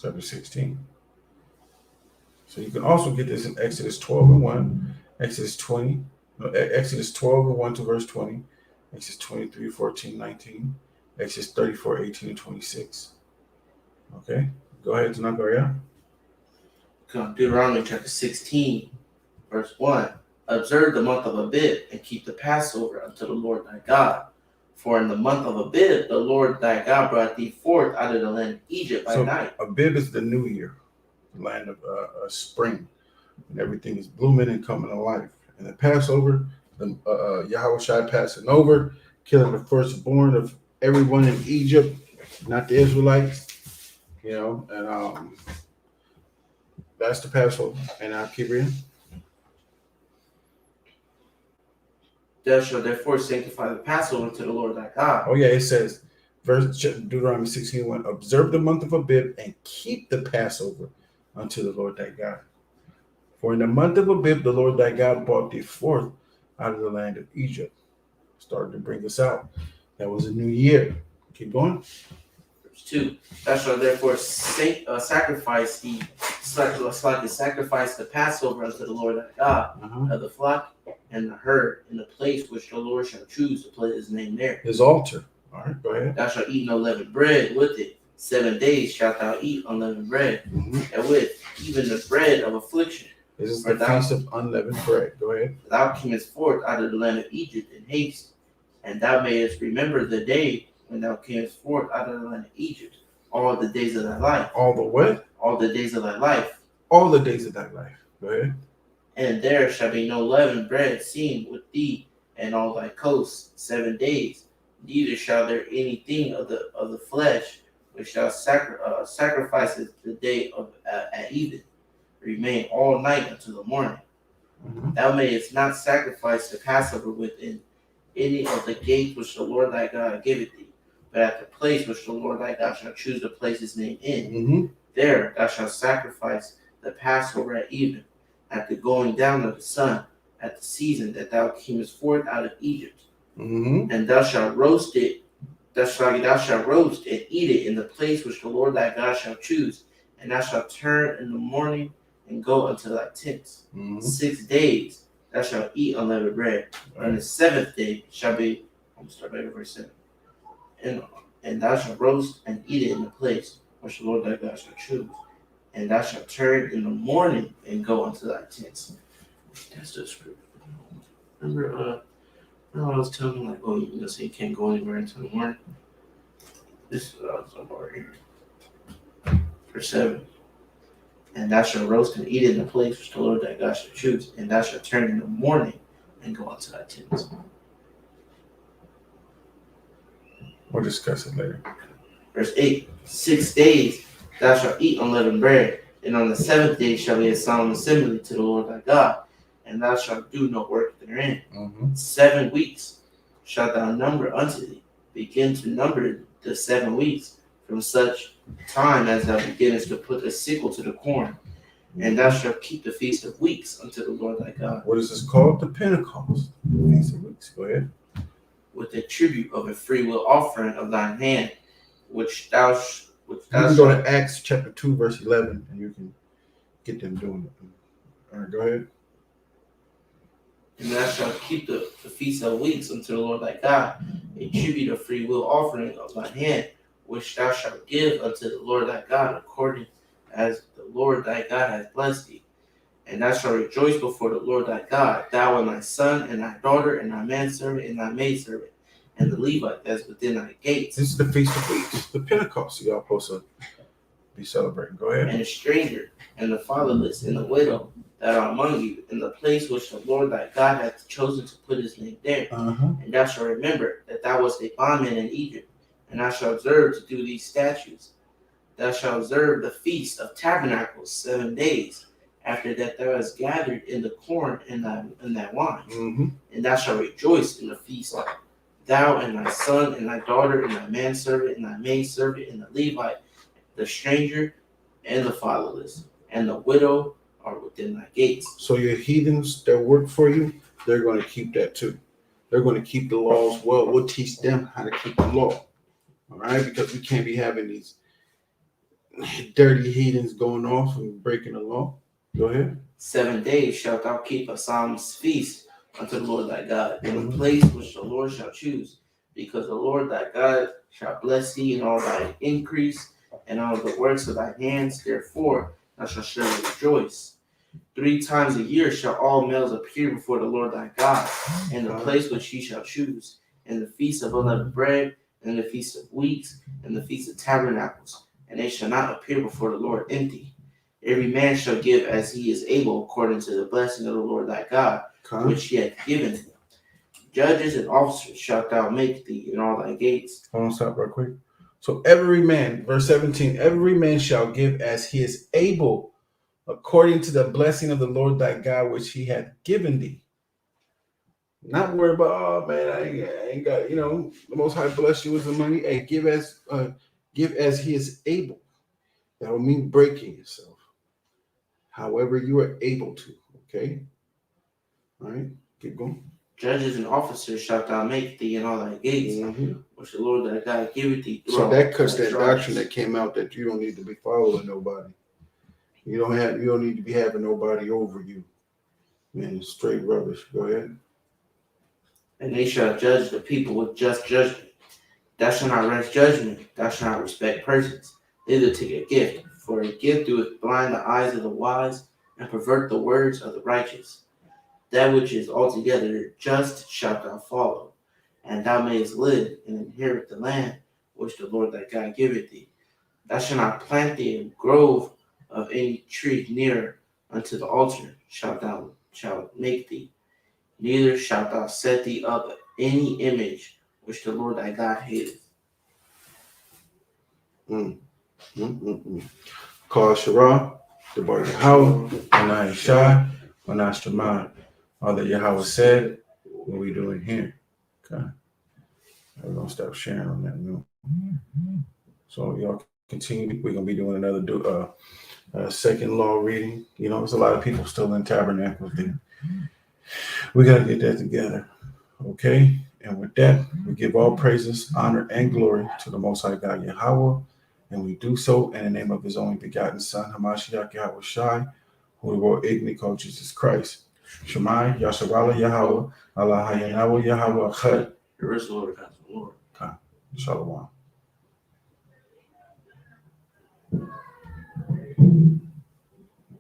Chapter 16. So you can also get this in Exodus 12 and 1, Exodus 12 and 1 to verse 20, Exodus 23, 14, 19, Exodus 34, 18, and 26. Okay, go ahead, Tanakaria. Deuteronomy chapter 16, verse 1. Observe the month of Abib, and keep the Passover unto the Lord thy God. For in the month of Abib, the Lord thy God brought thee forth out of the land of Egypt by night. Abib is the new year, the land of spring, and everything is blooming and coming alive. And the Passover, the Yahweh Shai passing over, killing the firstborn of everyone in Egypt, not the Israelites, and That's the Passover. And I'll keep reading. Thou shalt therefore sanctify the Passover to the Lord thy God. Oh, yeah, it says, Deuteronomy 16:1, observe the month of Abib and keep the Passover unto the Lord thy God. For in the month of Abib, the Lord thy God brought thee forth out of the land of Egypt. Started to bring us out. That was a new year. Keep going. Verse 2. Thou shalt therefore sacrifice sacrifice the Passover unto the Lord thy God of the flock and the herd in the place which the Lord shall choose to put his name there. His altar. All right, go ahead. Thou shalt eat no leavened bread with it. 7 days shalt thou eat unleavened bread, and with even the bread of affliction. This is the feast of unleavened bread. Go ahead. Thou camest forth out of the land of Egypt in haste, and thou mayest remember the day when thou camest forth out of the land of Egypt, all the days of thy life. All the what? All the days of thy life. All the days of thy life. Go ahead. And there shall be no leavened bread seen with thee and all thy coasts 7 days. Neither shall there anything of the flesh which thou sacrificest the day of at even remain all night until the morning. Thou mayest not sacrifice the Passover within any of the gates which the Lord thy God giveth thee, but at the place which the Lord thy God shall choose to place his name in. There thou shalt sacrifice the Passover at even, at the going down of the sun, at the season that thou camest forth out of Egypt. And thou shalt roast it. Thou shalt roast and eat it in the place which the Lord thy God shall choose, and thou shalt turn in the morning and go unto thy tents. 6 days thou shalt eat unleavened bread, and the 7th day shall be. I'm gonna start back at verse 7. And thou shalt roast and eat it in the place which the Lord thy God shall choose, and thou shalt turn in the morning and go unto thy tents. That's the scripture. Remember, I was telling him, like, oh, you say you can't go anywhere until the morning. This is what I was talking about here. Verse 7. And thou shalt roast and eat it in the place which the Lord thy God shall choose, and thou shalt turn in the morning and go unto thy tents. We'll discuss it later. Verse 8. 6 days thou shalt eat unleavened bread, and on the 7th day shall be a solemn assembly to the Lord thy God, and thou shalt do no work therein. 7 weeks shalt thou number unto thee. Begin to number the 7 weeks from such time as thou beginnest to put the sickle to the corn. And thou shalt keep the feast of weeks unto the Lord thy God. What is this called? The Pentecost. Feast of weeks. Go ahead. With the tribute of a freewill offering of thine hand, which thou you can go to Acts chapter 2, verse 11, and you can get them doing it. All right, go ahead. And thou shalt keep the feast of weeks unto the Lord thy God, a tribute of free will offering of thine hand, which thou shalt give unto the Lord thy God, according as the Lord thy God hath blessed thee. And thou shalt rejoice before the Lord thy God, thou and thy son, and thy daughter, and thy manservant, and thy maidservant, and the Levite that is within thy gates. This is the Feast of Weeks, the Pentecost. Y'all supposed to be celebrating. Go ahead. And the stranger, and the fatherless, and the widow that are among you, in the place which the Lord thy God hath chosen to put his name there. And thou shalt remember that thou wast a bondman in Egypt, and thou shalt observe to do these statutes. Thou shalt observe the feast of tabernacles 7 days, after that thou hast gathered in the corn and thy wine. And thou shalt rejoice in the feast, thou and thy son, and thy daughter, and thy manservant, and thy maidservant, and the Levite, the stranger, and the fatherless, and the widow are within thy gates. So your heathens that work for you, they're going to keep that too. They're going to keep the laws. Well, we'll teach them how to keep the law. All right? Because we can't be having these dirty heathens going off and breaking the law. Go ahead. 7 days shalt thou keep a solemn feast unto the Lord thy God, in the place which the Lord shall choose, because the Lord thy God shall bless thee in all thy increase, and all the works of thy hands. Therefore thou shalt surely rejoice. 3 times a year shall all males appear before the Lord thy God, in the place which he shall choose, in the feast of unleavened bread, and the feast of weeks, and the feast of tabernacles, and they shall not appear before the Lord empty. Every man shall give as he is able, according to the blessing of the Lord thy God, which he hath given him. Judges and officers shalt thou make thee in all thy gates. Hold on, stop real quick. So every man, verse 17, every man shall give as he is able, according to the blessing of the Lord thy God, which he hath given thee. Not worry about, oh man, I ain't got, the Most High bless you with the money. Hey, give as he is able. That don't mean breaking yourself. However, you are able to. Okay. All right. Keep going. Judges and officers shalt thou make thee in all thy gates, which the Lord thy God giveth thee. So that cuts that doctrine that came out that you don't need to be following nobody. You don't need to be having nobody over you. Man, straight rubbish. Go ahead. And they shall judge the people with just judgment. Thou shalt not rest judgment, thou shalt not respect persons, neither take a gift, for a gift doeth blind the eyes of the wise, and pervert the words of the righteous. That which is altogether just shalt thou follow, and thou mayest live and inherit the land which the Lord thy God giveth thee. Thou shalt not plant thee a grove of any tree near unto the altar shalt make thee, neither shalt thou set thee up any image which the Lord thy God hateth. Call Shara, the bar Yahweh, Anai Shai, Anai Shema. All that Yahweh said, what we doing here. Okay. We're going to stop sharing on that note. So y'all continue. We're going to be doing another second law reading. There's a lot of people still in tabernacles there. We got to get that together. Okay. And with that, we give all praises, honor, and glory to the Most High God Yahweh. And we do so in the name of his only begotten Son, Hamashiach Yahweh Shai, who the world ignorantly called Jesus Christ. Shemai, Yasharala Yahweh, Allah Hayanawa Yahweh Achad. There is Lord, God, Lord. Shalom.